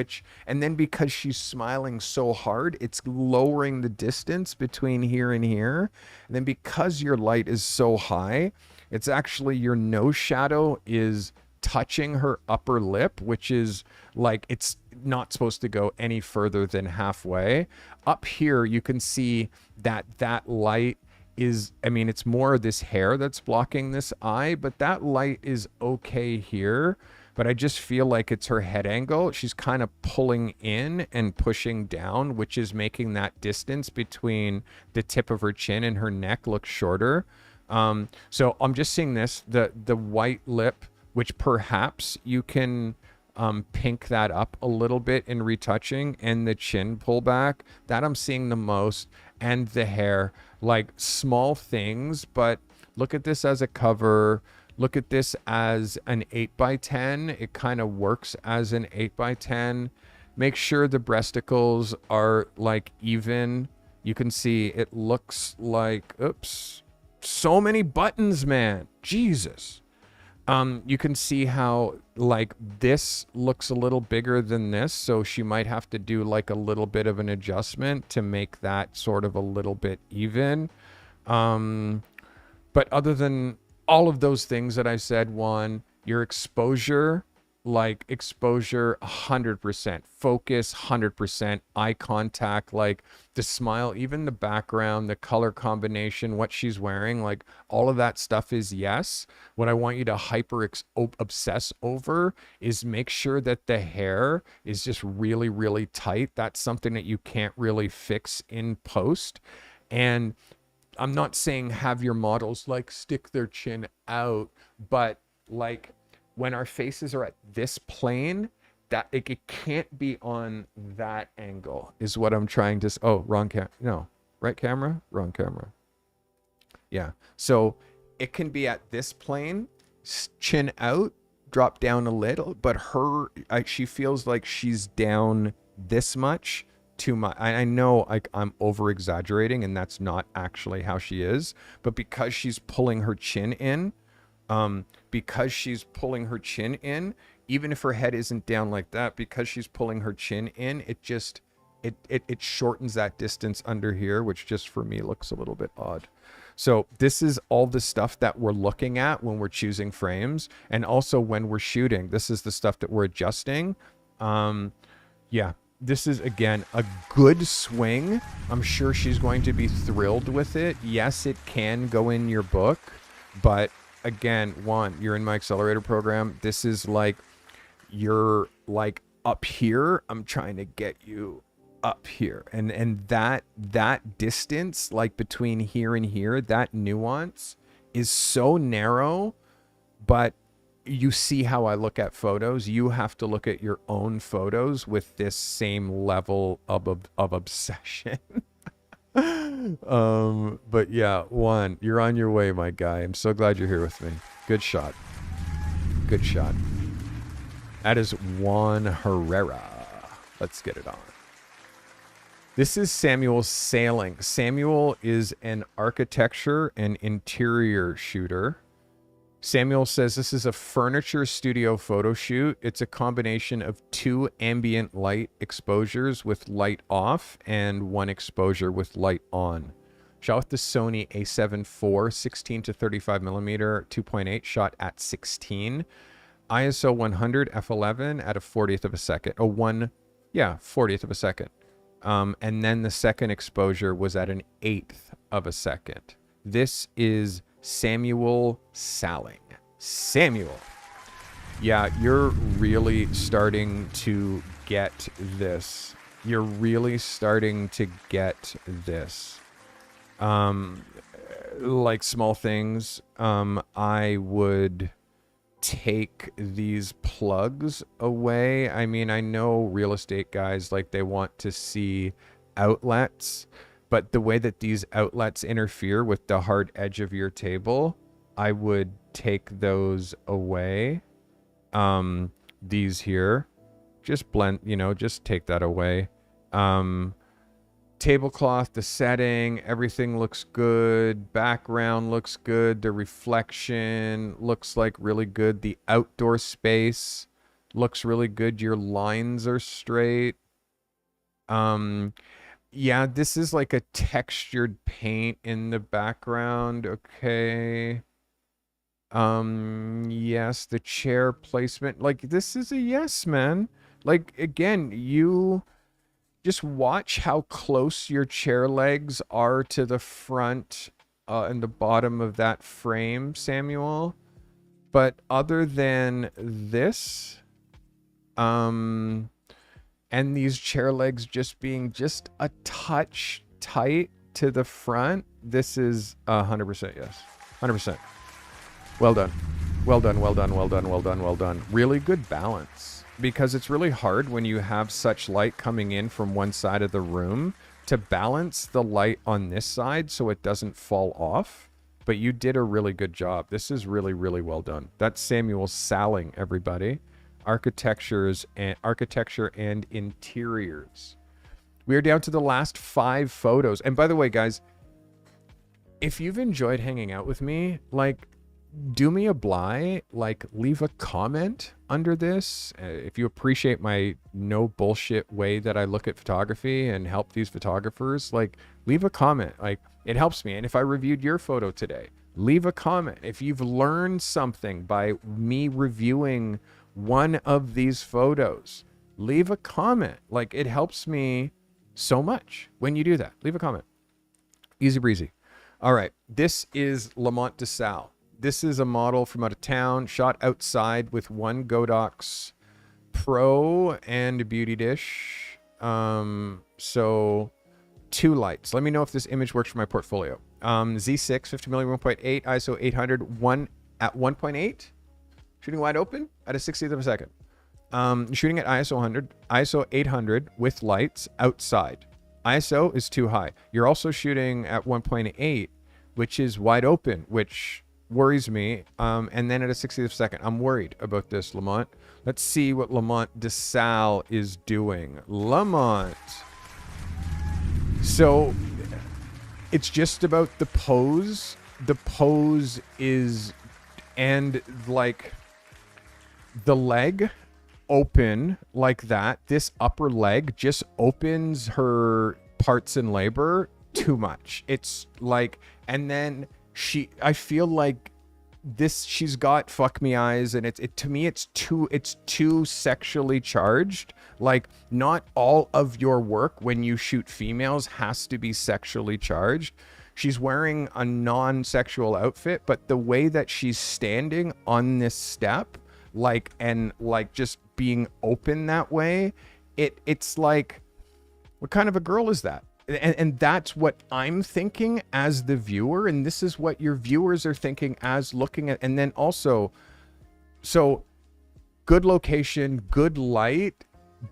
and then because she's smiling so hard, it's lowering the distance between here and here. And then because your light is so high, it's actually your nose shadow is touching her upper lip, which is like, it's not supposed to go any further than halfway. Up here, you can see that light is, I mean, it's more this hair that's blocking this eye, but that light is okay here. But I just feel like it's her head angle. She's kind of pulling in and pushing down, which is making that distance between the tip of her chin and her neck look shorter. So I'm just seeing this, the white lip, which perhaps you can pink that up a little bit in retouching, and the chin pullback that I'm seeing the most, and the hair, like small things. But look at this as a cover. Look at this as an 8x10. It kind of works as an 8x10. Make sure the breasticles are like even. You can see it looks like, oops, so many buttons, man. Jesus. You can see how like this looks a little bigger than this. So she might have to do like a little bit of an adjustment to make that sort of a little bit even. But other than all of those things that I said, one, your exposure, like exposure 100%, focus 100%, eye contact, like the smile, even the background, the color combination, what she's wearing, like all of that stuff is yes. What I want you to obsess over is make sure that the hair is just really, really tight. That's something that you can't really fix in post. And I'm not saying have your models like stick their chin out, but like when our faces are at this plane, that it can't be on that angle is what I'm trying to, right camera, wrong camera. Yeah. So it can be at this plane, chin out, drop down a little, but she feels like she's down this much too much. I know I'm over exaggerating and that's not actually how she is, but because she's pulling her chin in, even if her head isn't down like that, because she's pulling her chin in, it shortens that distance under here, which just for me looks a little bit odd. So this is all the stuff that we're looking at when we're choosing frames, and also when we're shooting. This is the stuff that we're adjusting. Yeah, this is, again, a good swing. I'm sure she's going to be thrilled with it. Yes, it can go in your book, but again, you're in my accelerator program. This is like, you're like up here. I'm trying to get you up here. And that distance, like between here and here, that nuance is so narrow, but you see how I look at photos. You have to look at your own photos with this same level of obsession. But yeah, you're on your way, my guy. I'm so glad you're here with me. Good shot. Good shot. That is Juan Herrera. Let's get it on. This is Samuel sailing. Samuel is an architecture and interior shooter. Samuel says this is a furniture studio photo shoot. It's a combination of 2 ambient light exposures with light off and 1 exposure with light on. Shot with the Sony a7 IV 16 to 35 millimeter 2.8, shot at 16. ISO 100 f11 at a 40th of a second. 40th of a second. And then the second exposure was at an 1/8 of a second. This is Samuel sailing. Samuel. Yeah, you're really starting to get this. You're really starting to get this. Like small things, I would take these plugs away. I mean, I know real estate guys, like, they want to see outlets, but the way that these outlets interfere with the hard edge of your table, I would take those away. These here, just blend, just take that away. Tablecloth, the setting, everything looks good. Background looks good. The reflection looks like really good. The outdoor space looks really good. Your lines are straight. Yeah, this is like a textured paint in the background. Okay. Yes, the chair placement. Like, this is a yes, man. Like, again, you just watch how close your chair legs are to the front and the bottom of that frame, Samuel. But other than this, and these chair legs just being just a touch tight to the front, this is 100% yes. 100%. Well done. Well done, well done, well done, well done, well done. Really good balance. because it's really hard when you have such light coming in from one side of the room to balance the light on this side so it doesn't fall off. But you did a really good job. This is really, really well done. That's Samuel Salling, everybody. Architecture and interiors. We are down to the last 5 photos. And by the way, guys, if you've enjoyed hanging out with me, like, do me a bly, like, leave a comment under this. If you appreciate my no bullshit way that I look at photography and help these photographers, like, leave a comment. Like, it helps me. And if I reviewed your photo today, leave a comment. If you've learned something by me reviewing one of these photos, leave a comment. Like, it helps me so much when you do that. Leave a comment. Easy breezy. All right. This is Lamont DeSalle. This is a model from out of town, shot outside with one Godox Pro and a beauty dish. So 2 lights. Let me know if this image works for my portfolio. Z6, 50mm 1.8, ISO 800, 1 at 1.8. Shooting wide open at a 60th of a second. Shooting at ISO 800 with lights outside. ISO is too high. You're also shooting at 1.8, which is wide open, which worries me. And then at a 60th of a second. I'm worried about this, Lamont. Let's see what Lamont DeSalle is doing. Lamont. So it's just about the pose. The pose is, and like the leg open like that. This upper leg just opens her parts in labor too much. It's like, and then I feel like this, she's got fuck me eyes, and to me it's too sexually charged. Like, not all of your work when you shoot females has to be sexually charged. She's wearing a non-sexual outfit, but the way that she's standing on this step, like, and like just being open that way, it's like, what kind of a girl is that? And that's what I'm thinking as the viewer, and this is what your viewers are thinking as looking at. And then also, so good location, good light,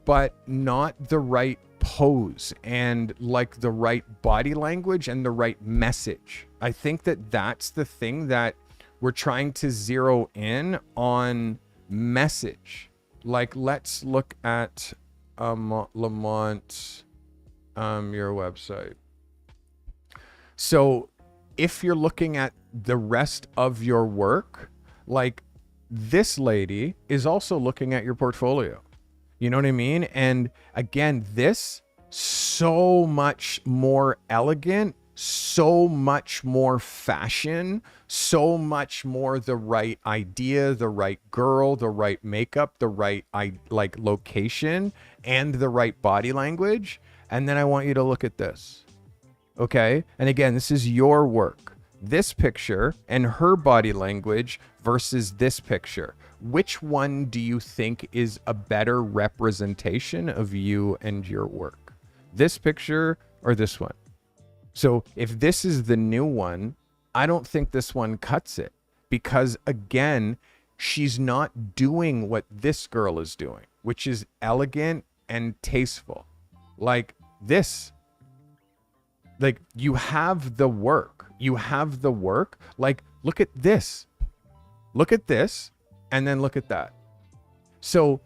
but not the right pose and like the right body language and the right message. I think that that's the thing that we're trying to zero in on, message. Like, let's look at Lamont, your website. So if you're looking at the rest of your work, like, this lady is also looking at your portfolio. You know what I mean? And again, this, so much more elegant, so much more fashion, so much more the right idea, the right girl, the right makeup, the right like location, and the right body language. And then I want you to look at this. Okay? And again, this is your work. This picture and her body language versus this picture. Which one do you think is a better representation of you and your work? This picture or this one? So if this is the new one, I don't think this one cuts it, because again, she's not doing what this girl is doing, which is elegant and tasteful. Like this, like, you have the work, like, look at this, and then look at that. So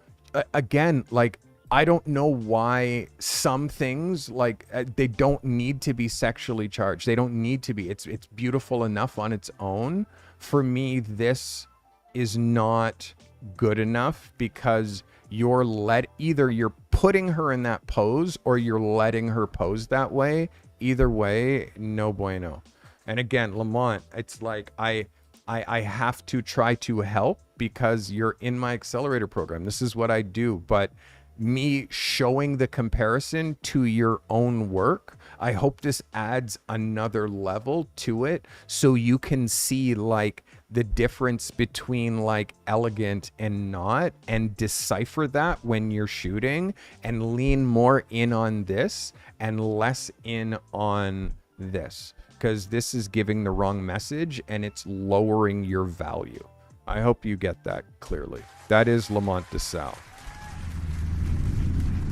again, like, I don't know why some things, like, they don't need to be sexually charged. They don't need to be. It's beautiful enough on its own. For me, this is not good enough, because either you're putting her in that pose or you're letting her pose that way. Either way, no bueno. And again, Lamont, it's like I have to try to help because you're in my accelerator program. This is what I do. But me showing the comparison to your own work, I hope this adds another level to it, so you can see like the difference between like elegant and not, and decipher that when you're shooting, and lean more in on this and less in on this, because this is giving the wrong message and it's lowering your value. I hope you get that clearly. That is Lamont DeSalle.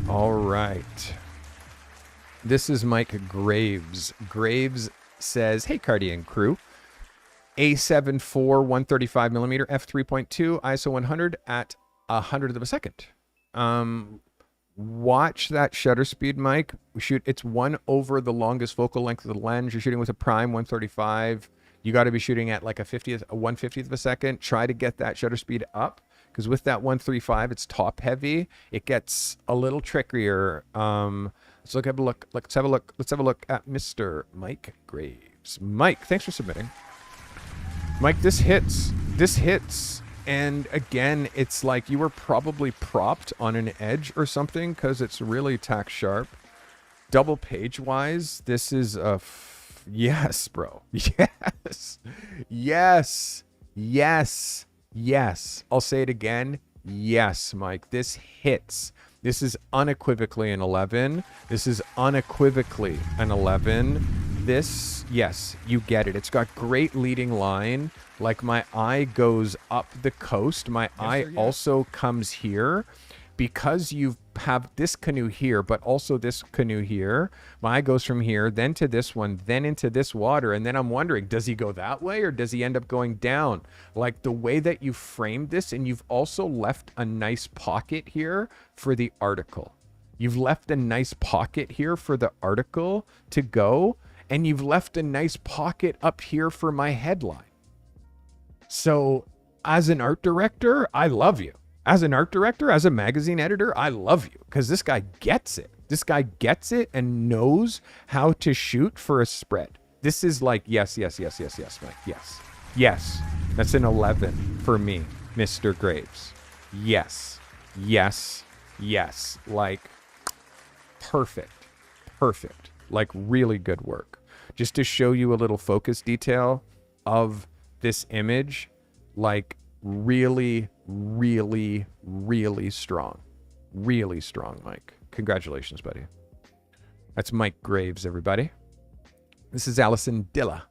All right. This is Mike Graves. Graves says, hey, Carty and crew. A7 4 135 millimeter f3.2 ISO 100 at 100th of a second. Watch that shutter speed, Mike. It's 1 over the longest focal length of the lens. You're shooting with a prime 135. You got to be shooting at like a 1/50th of a second. Try to get that shutter speed up, because with that 135, it's top heavy. It gets a little trickier. Let's have a look. Let's have a look at Mr. Mike Graves. Mike, thanks for submitting. Mike, this hits. And again, it's like you were probably propped on an edge or something, because it's really tack sharp. Double page wise, this is a yes, bro. Yes. I'll say it again. Yes, Mike, this hits. This is unequivocally an 11. This is unequivocally an 11. This, yes, you get it. It's got great leading line. Like my eye goes up the coast. My eye also comes here. Because you have this canoe here, but also this canoe here, my eye goes from here, then to this one, then into this water. And then I'm wondering, does he go that way or does he end up going down? Like the way that you framed this, and you've also left a nice pocket here for the article. You've left a nice pocket here for the article to go, and you've left a nice pocket up here for my headline. So as an art director, I love you. As an art director, as a magazine editor, I love you, because this guy gets it. This guy gets it and knows how to shoot for a spread. This is like, yes, Mike. Yes. That's an 11 for me, Mr. Graves. Yes. Like, perfect. Like, really good work. Just to show you a little focus detail of this image, like, really strong. Really strong, Mike. Congratulations, buddy. That's Mike Graves, everybody. This is Allison Dilla.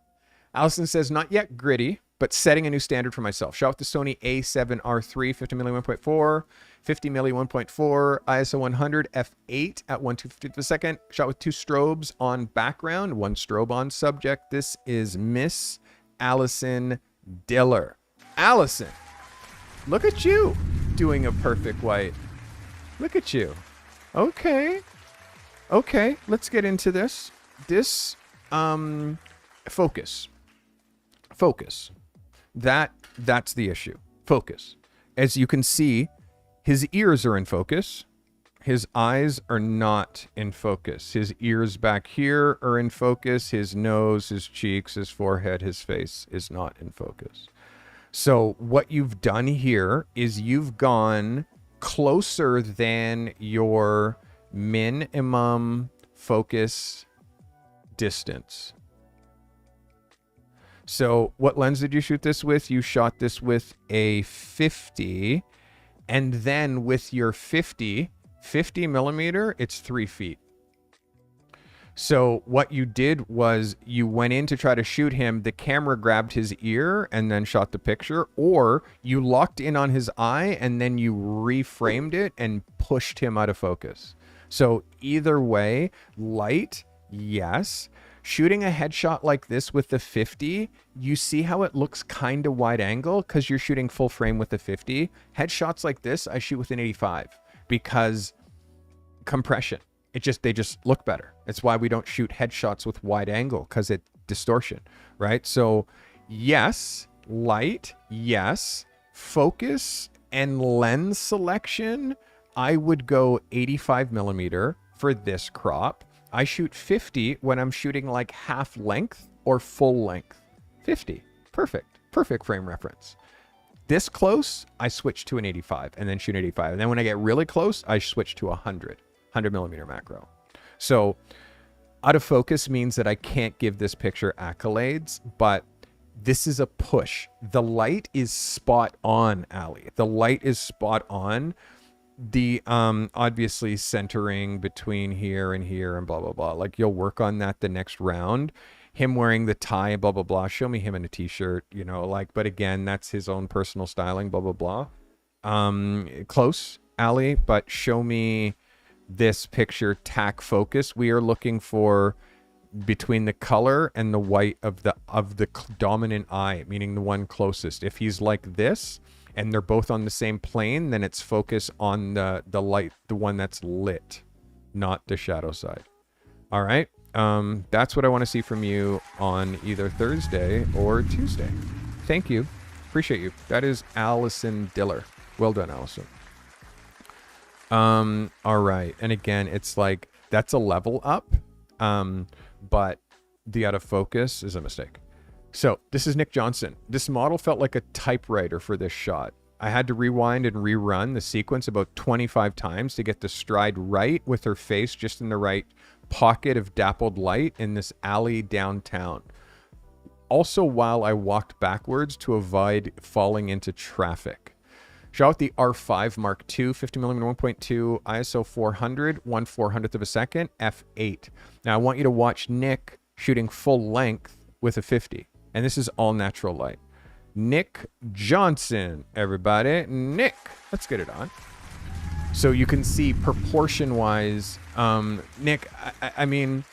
Allison says, not yet gritty, but setting a new standard for myself. Shot with the Sony A7R3, 50mm 1.4, 50mm 1.4, ISO 100, f8 at 1/250th of a second. Shot with 2 strobes on background, 1 strobe on subject. This is Miss Allison Diller. Allison, look at you doing a perfect white. Look at you. Okay, let's get into this. Focus. That's the issue. Focus. As you can see, his ears are in focus. His eyes are not in focus. His ears back here are in focus. His nose, his cheeks, his forehead, his face is not in focus. So what you've done here is you've gone closer than your minimum focus distance. So what lens did you shoot this with? You shot this with a 50, and then with your 50 millimeter, it's 3 feet. So what you did was you went in to try to shoot him, the camera grabbed his ear and then shot the picture, or you locked in on his eye and then you reframed it and pushed him out of focus. So either way, light, yes. Shooting a headshot like this with the 50, you see how it looks kind of wide angle because you're shooting full frame with the 50. Headshots like this, I shoot with an 85 because compression. They just look better. It's why we don't shoot headshots with wide angle, because it's distortion, right? So yes, light, yes. Focus and lens selection, I would go 85 millimeter for this crop. I shoot 50 when I'm shooting like half length or full length. 50, perfect frame reference. This close, I switch to an 85 and then shoot an 85. And then when I get really close, I switch to 100 millimeter macro. So out of focus means that I can't give this picture accolades, but this is a push. The light is spot on, Ali. The light is spot on. The obviously centering between here and blah, blah, blah. Like you'll work on that the next round. Him wearing the tie and blah, blah, blah. Show me him in a t-shirt, you know, like, but again, that's his own personal styling, blah, blah, blah. Close, Ali, but show me this picture tack focus, we are looking for between the color and the white of the dominant eye, meaning the one closest. If he's like this and they're both on the same plane, then it's focus on the light, the one that's lit, not the shadow side. All right. That's what I want to see from you on either Thursday or Tuesday. Thank you. Appreciate you. That is Allison Diller. Well done, Allison. All right. And again, it's like, that's a level up. But the out of focus is a mistake. So this is Nick Johnson. This model felt like a typewriter for this shot. I had to rewind and rerun the sequence about 25 times to get the stride right with her face just in the right pocket of dappled light in this alley downtown. Also, while I walked backwards to avoid falling into traffic. Shot with the R5 Mark II, 50mm 1.2, ISO 400, 1/400th of a second, f8. Now I want you to watch Nick shooting full length with a 50. And this is all natural light. Nick Johnson, everybody. Nick, let's get it on. So you can see proportion-wise, Nick, I mean,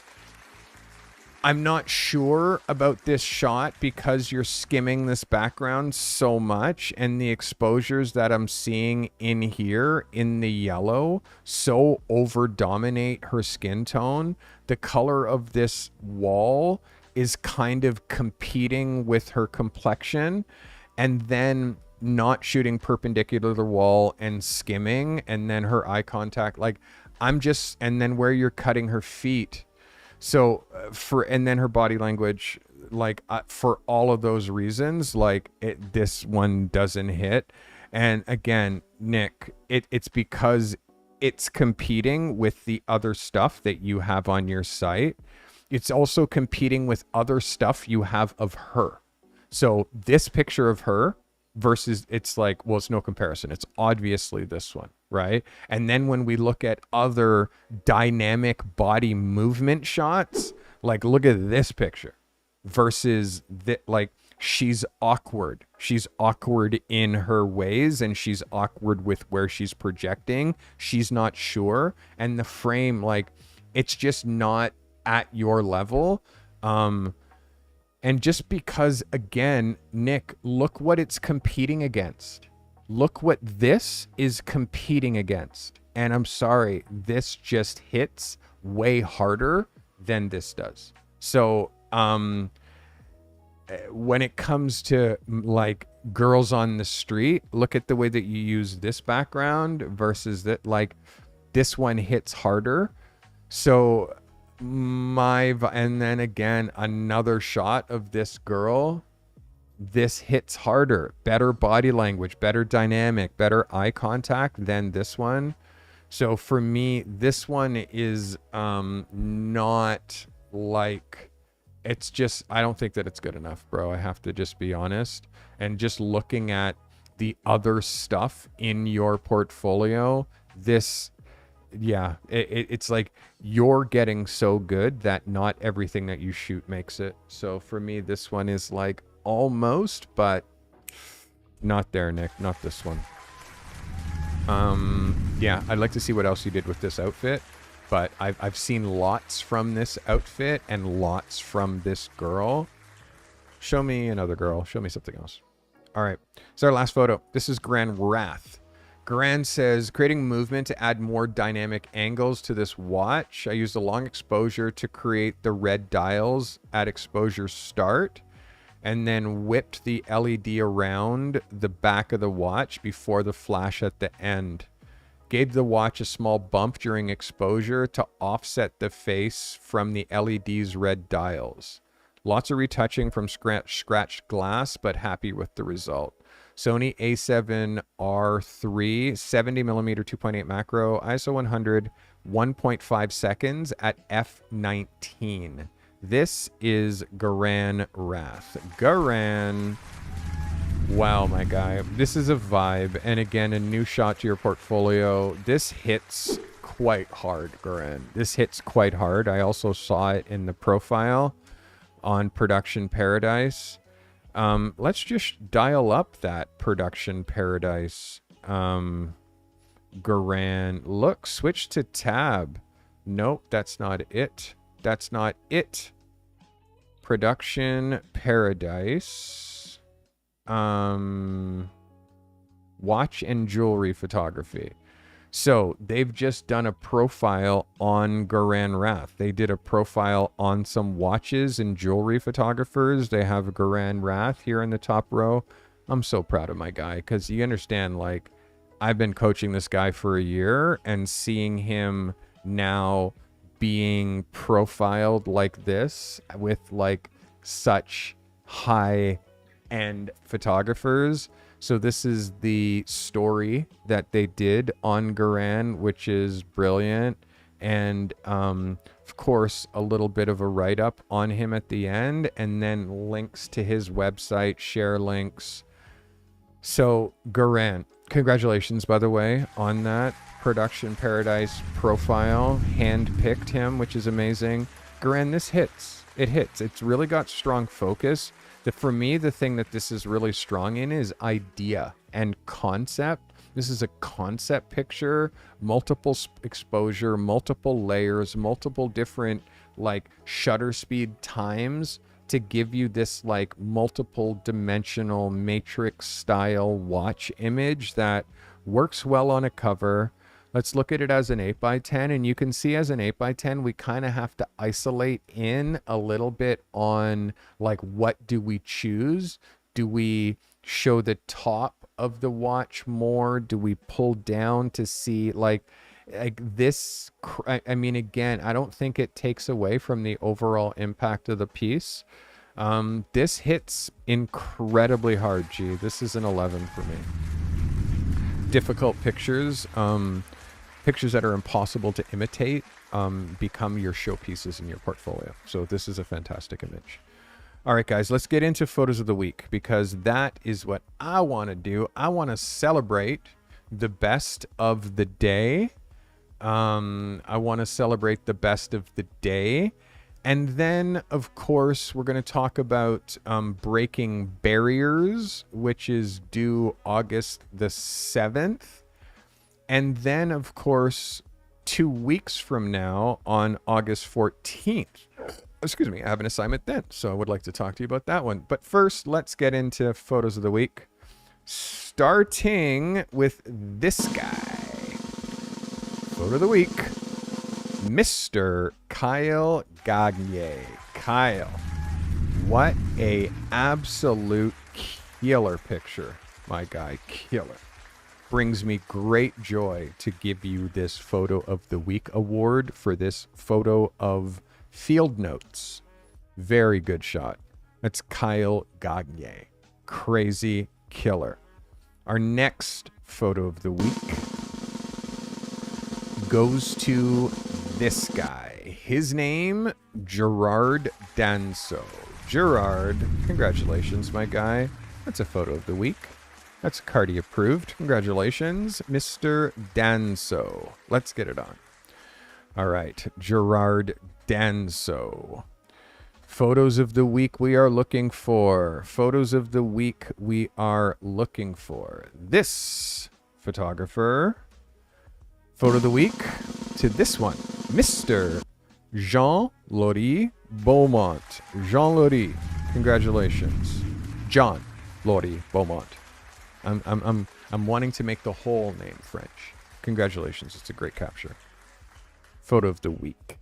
I'm not sure about this shot because you're skimming this background so much, and the exposures that I'm seeing in here in the yellow so over-dominate her skin tone. The color of this wall is kind of competing with her complexion, and then not shooting perpendicular to the wall and skimming, and then her eye contact, like and then where you're cutting her feet. So and then her body language, like for all of those reasons, like this one doesn't hit. And again, Nick, it's because it's competing with the other stuff that you have on your site. It's also competing with other stuff you have of her. So this picture of her versus, it's like, well, it's no comparison. It's obviously this one, right? And then when we look at other dynamic body movement shots, like look at this picture versus like she's awkward. She's awkward in her ways, and she's awkward with where she's projecting. She's not sure. And the frame, like, it's just not at your level. And just because, again, Nick, look what it's competing against. Look what this is competing against. And I'm sorry, this just hits way harder than this does. So when it comes to like girls on the street, look at the way that you use this background versus that, like this one hits harder. So and then again, another shot of this girl, this hits harder, better body language, better dynamic, better eye contact than this one. So for me, this one is not like, it's just, I don't think that it's good enough, bro. I have to just be honest. And just looking at the other stuff in your portfolio, this, yeah, it's like you're getting so good that not everything that you shoot makes it. So for me, this one is like almost, but not there, Nick. Not this one. Yeah, I'd like to see what else you did with this outfit, but I've seen lots from this outfit and lots from this girl. Show me another girl. Show me something else. All right. So our last photo. This is Grand Wrath. Gran says, creating movement to add more dynamic angles to this watch. I used a long exposure to create the red dials at exposure start, and then whipped the LED around the back of the watch before the flash at the end. Gave the watch a small bump during exposure to offset the face from the LED's red dials. Lots of retouching from scratched glass, but happy with the result. Sony A7R3, 70mm 2.8 macro, ISO 100, 1.5 seconds at f19. This is Garan Wrath. Garan, wow, my guy. This is a vibe. And again, a new shot to your portfolio. This hits quite hard, Garan. This hits quite hard. I also saw it in the profile on Production Paradise. Let's just dial up that Production Paradise Garan. Look, switch to tab. Nope, that's not it. That's not it. Production Paradise. Watch and jewelry photography. So they've just done a profile on Garan Rath. They did a profile on some watches and jewelry photographers. They have Garan Rath here in the top row. I'm so proud of my guy, because you understand, like, I've been coaching this guy for a year, and seeing him now being profiled like this with like such high end photographers. So this is the story that they did on Garan, which is brilliant. And of course, a little bit of a write-up on him at the end, and then links to his website, share links. So Garan, congratulations, by the way, on that Production Paradise profile. Hand-picked him, which is amazing. Garan, this hits. It hits. It's really got strong focus. For me, the thing that this is really strong in is idea and concept. This is a concept picture, multiple exposure, multiple layers, multiple different like shutter speed times to give you this like multiple dimensional matrix style watch image that works well on a cover. Let's look at it as an 8x10, and you can see as an 8x10, we kind of have to isolate in a little bit on like, what do we choose? Do we show the top of the watch more? Do we pull down to see like this? I mean, again, I don't think it takes away from the overall impact of the piece. This hits incredibly hard, G. This is an 11 for me. Difficult pictures. Pictures that are impossible to imitate become your showpieces in your portfolio. So this is a fantastic image. All right, guys, let's get into photos of the week, because that is what I want to do. I want to celebrate the best of the day. I want to celebrate the best of the day. And then, of course, we're going to talk about Breaking Barriers, which is due August the 7th. And then, of course, 2 weeks from now on August 14th, excuse me, I have an assignment then. So I would like to talk to you about that one. But first, let's get into photos of the week, starting with this guy. Photo of the week, Mr. Kyle Gagne. Kyle, what a absolute killer picture, my guy, killer. Brings me great joy to give you this Photo of the Week award for this photo of field notes. Very good shot. That's Kyle Gagne. Crazy killer. Our next Photo of the Week goes to this guy. His name, Gerard Danso. Gerard, congratulations, my guy. That's a Photo of the Week. That's Carty approved. Congratulations, Mr. Danso. Let's get it on. All right, Gerard Danso. Photos of the week we are looking for. Photos of the week we are looking for. This photographer. Photo of the week to this one, Mr. Jean-Laurie Beaumont. Jean-Laurie, congratulations. John Laurie Beaumont. I'm wanting to make the whole name French. Congratulations. It's a great capture. Photo of the week.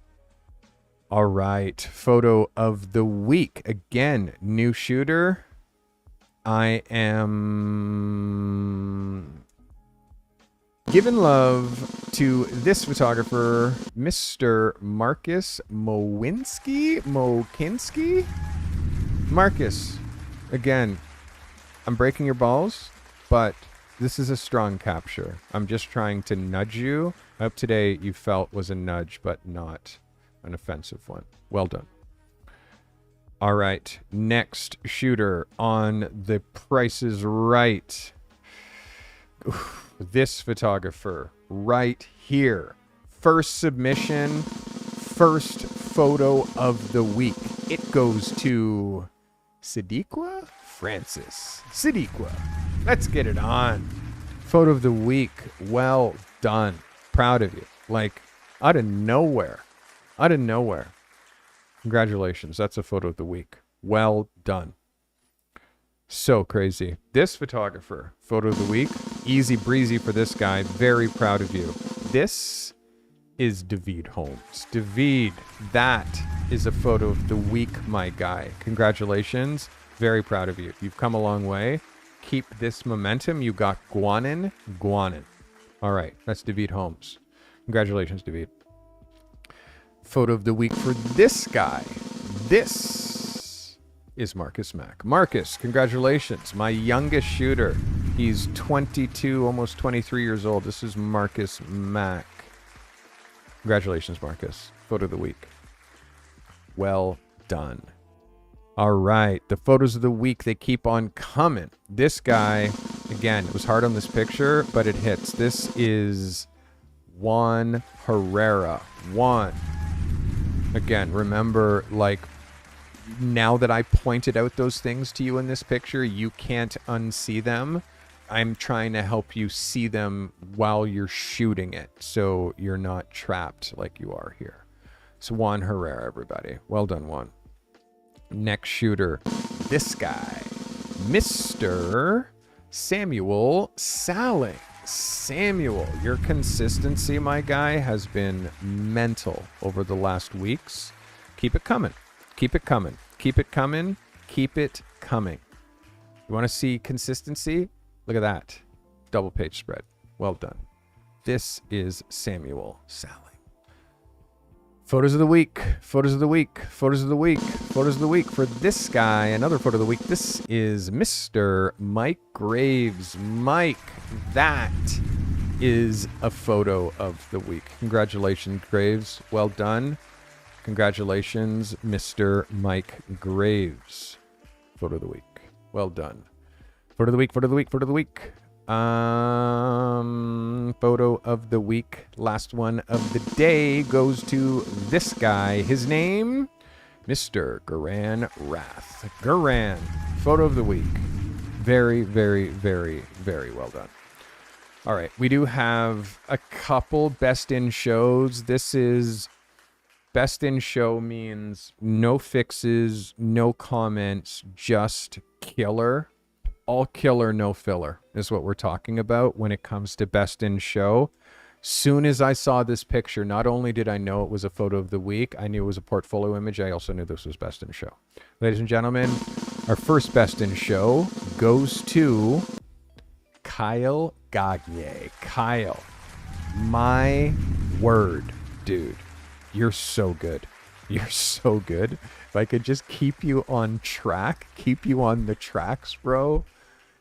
All right. Photo of the week. Again, new shooter. I am giving love to this photographer, Mr. Marcus Mokinski. Marcus, again, I'm breaking your balls, but this is a strong capture. I'm just trying to nudge you. I hope today you felt was a nudge, but not an offensive one. Well done. All right. Next shooter on The Price is Right. Oof, this photographer right here. First submission, first photo of the week. It goes to Sadiqa Francis. Sadiqa. Let's get it on. Photo of the week. Well done. Proud of you. Like, out of nowhere. Out of nowhere. Congratulations. That's a photo of the week. Well done. So crazy. This photographer, photo of the week. Easy breezy for this guy. Very proud of you. This is David Holmes. David, that is a photo of the week, my guy. Congratulations. Very proud of you. You've come a long way. Keep this momentum. You got guanin. All right. That's David Holmes. Congratulations, David. Photo of the week for this guy. This is Marcus Mack. Marcus, congratulations. My youngest shooter. He's 22, almost 23 years old. This is Marcus Mack. Congratulations, Marcus. Photo of the week. Well done. All right. The photos of the week, they keep on coming. This guy, again, it was hard on this picture, but it hits. This is Juan Herrera. Juan. Again, remember, like, now that I pointed out those things to you in this picture, you can't unsee them. I'm trying to help you see them while you're shooting it, so you're not trapped like you are here. So Juan Herrera, everybody. Well done, Juan. Next shooter, this guy, Mr. Samuel Salling. Samuel, your consistency, my guy, has been mental over the last weeks. Keep it coming. Keep it coming. Keep it coming. Keep it coming. You want to see consistency? Look at that. Double page spread. Well done. This is Samuel Salling. Photos of the week. Photos of the week. Photos of the week. Photos of the week for this guy. Another photo of the week. This is Mr. Mike Graves. Mike, that is a photo of the week. Congratulations, Graves. Well done. Congratulations, Mr. Mike Graves. Photo of the week. Well done. Photo of the week. Photo of the week. Photo of the week. Photo of the week. Last one of the day goes to this guy. His name, Mr. Garan Rath. Garan, photo of the week. Very, very, very, very well done. All right, we do have a couple best in shows. This is best in show means no fixes, no comments, just killer. All killer, no filler is what we're talking about when it comes to best in show. Soon as I saw this picture, not only did I know it was a photo of the week, I knew it was a portfolio image. I also knew this was best in show. Ladies and gentlemen, our first best in show goes to Kyle Gagne. Kyle, my word, dude, you're so good. You're so good. If I could just keep you on track, keep you on the tracks, bro.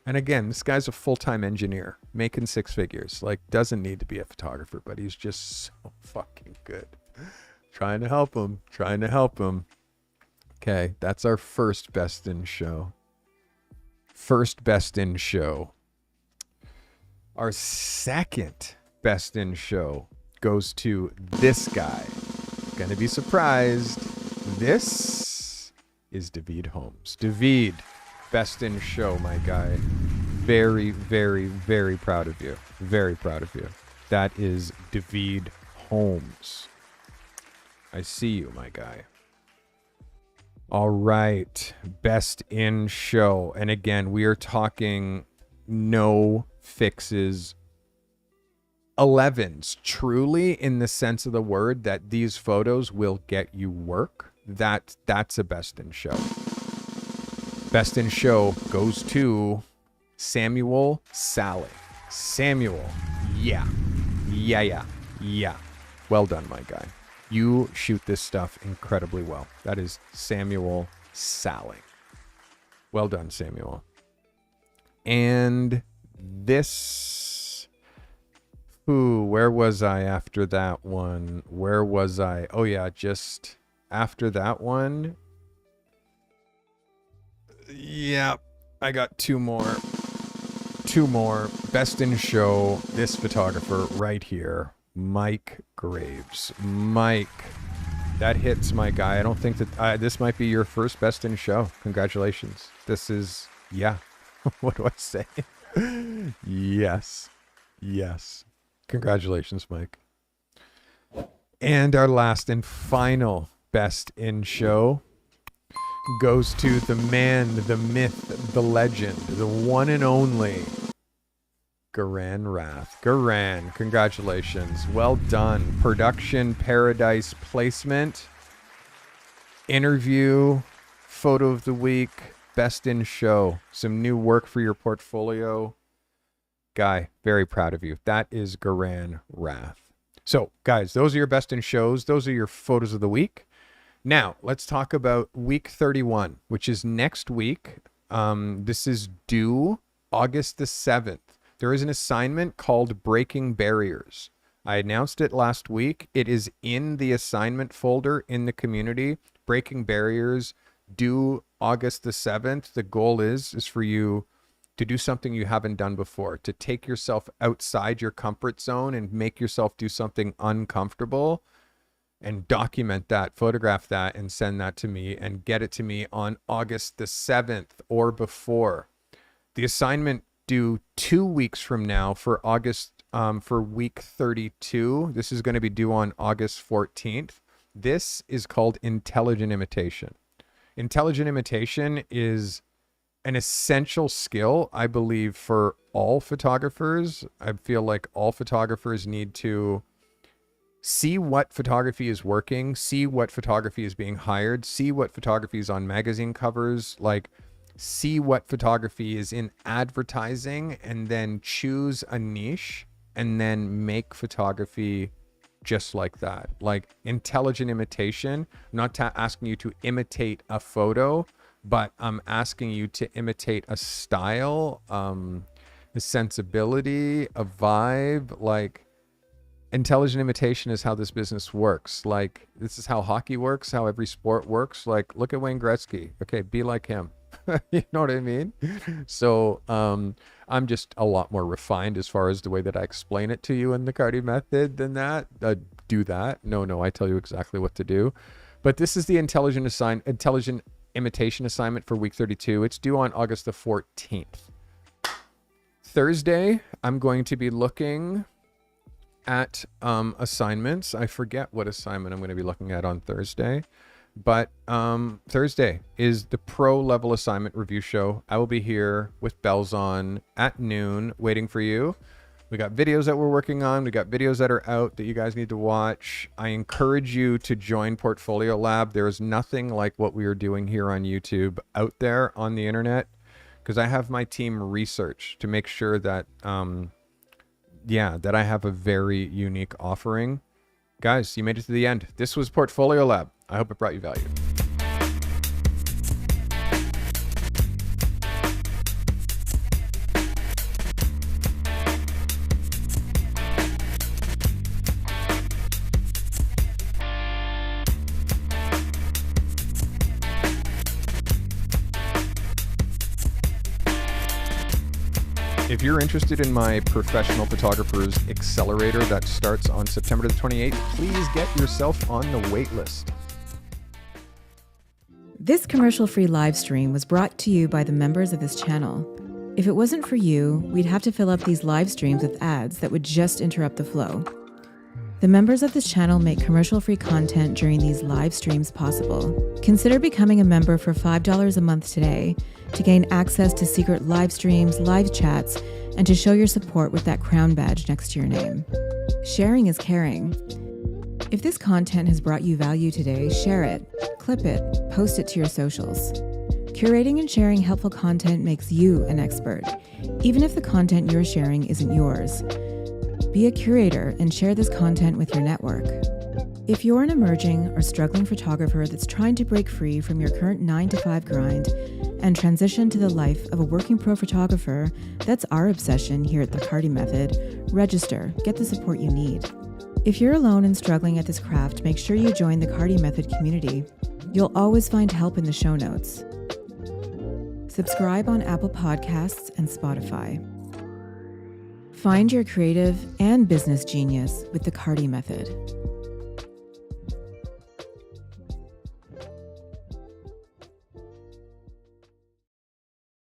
And again, this guy's a full-time engineer, making six figures. Like, doesn't need to be a photographer, but he's just so fucking good. Trying to help him. Trying to help him. Okay, that's our first best in show. First best in show. Our second best in show goes to this guy. Gonna be surprised. This is David Holmes. David, best in show, my guy. Very, very, very proud of you. Very proud of you. That is David Holmes. I see you, my guy. All right. Best in show. And again, we are talking no fixes. 11s, truly, in the sense of the word that these photos will get you work. That's a best in show. Best in show goes to Samuel Salling. Samuel, yeah. Well done, my guy. You shoot this stuff incredibly well. That is Samuel Salling. Well done, Samuel. And this, where was I after that one? Where was I? Oh yeah, just after that one. Yeah, I got two more. Best in show, this photographer right here, Mike Graves. Mike, that hits, my guy. I don't think that this might be your first best in show. Congratulations. This is, yeah. What do I say? Yes. Congratulations, Mike. And our last and final best in show goes to the man, the myth, the legend, the one and only Garan Rath. Garan, congratulations. Well done. Production Paradise placement, interview, photo of the week, best in show, some new work for your portfolio. Guy, very proud of you. That is Garan Rath. So, guys, those are your best in shows. Those are your photos of the week. Now, let's talk about week 31, which is next week. This is due August the 7th. There is an assignment called Breaking Barriers. I announced it last week. It is in the assignment folder in the community. Breaking Barriers, due August the 7th. The goal is for you to do something you haven't done before, to take yourself outside your comfort zone and make yourself do something uncomfortable, and document that, photograph that, and send that to me, and get it to me on August the 7th or before. The assignment due 2 weeks from now for August, for week 32. This is going to be due on August 14th. This is called intelligent imitation. Intelligent imitation is an essential skill, I believe, for all photographers. I feel like all photographers need to see what photography is working, see what photography is being hired, see what photography is on magazine covers, like see what photography is in advertising, and then choose a niche and then make photography just like that. Like intelligent imitation, not asking you to imitate a photo, but I'm asking you to imitate a style, a sensibility, a vibe. Like intelligent imitation is how this business works. Like this is how hockey works, how every sport works. Like look at Wayne Gretzky. Okay, be like him. You know what I mean? So I'm just a lot more refined as far as the way that I explain it to you in the Carty method than that. Do that. No, I tell you exactly what to do. But this is the intelligent imitation assignment for week 32. It's due on August the 14th. Thursday, I'm going to be looking at assignments. I forget what assignment I'm going to be looking at on Thursday. But Thursday is the pro level assignment review show. I will be here with bells on at noon waiting for you. We got videos that we're working on. We got videos that are out that you guys need to watch. I encourage you to join Portfolio Lab. There is nothing like what we are doing here on YouTube out there on the internet, because I have my team research to make sure that, that I have a very unique offering. Guys, you made it to the end. This was Portfolio Lab. I hope it brought you value. If you're interested in my Professional Photographers Accelerator that starts on September the 28th, please get yourself on the wait list. This commercial-free live stream was brought to you by the members of this channel. If it wasn't for you, we'd have to fill up these live streams with ads that would just interrupt the flow. The members of this channel make commercial-free content during these live streams possible. Consider becoming a member for $5 a month today to gain access to secret live streams, live chats, and to show your support with that crown badge next to your name. Sharing is caring. If this content has brought you value today, share it, clip it, post it to your socials. Curating and sharing helpful content makes you an expert, even if the content you're sharing isn't yours. Be a curator and share this content with your network. If you're an emerging or struggling photographer that's trying to break free from your current 9-to-5 grind and transition to the life of a working pro photographer, that's our obsession here at the Carty Method. Register, get the support you need. If you're alone and struggling at this craft, make sure you join the Carty Method community. You'll always find help in the show notes. Subscribe on Apple Podcasts and Spotify. Find your creative and business genius with the Carty Method.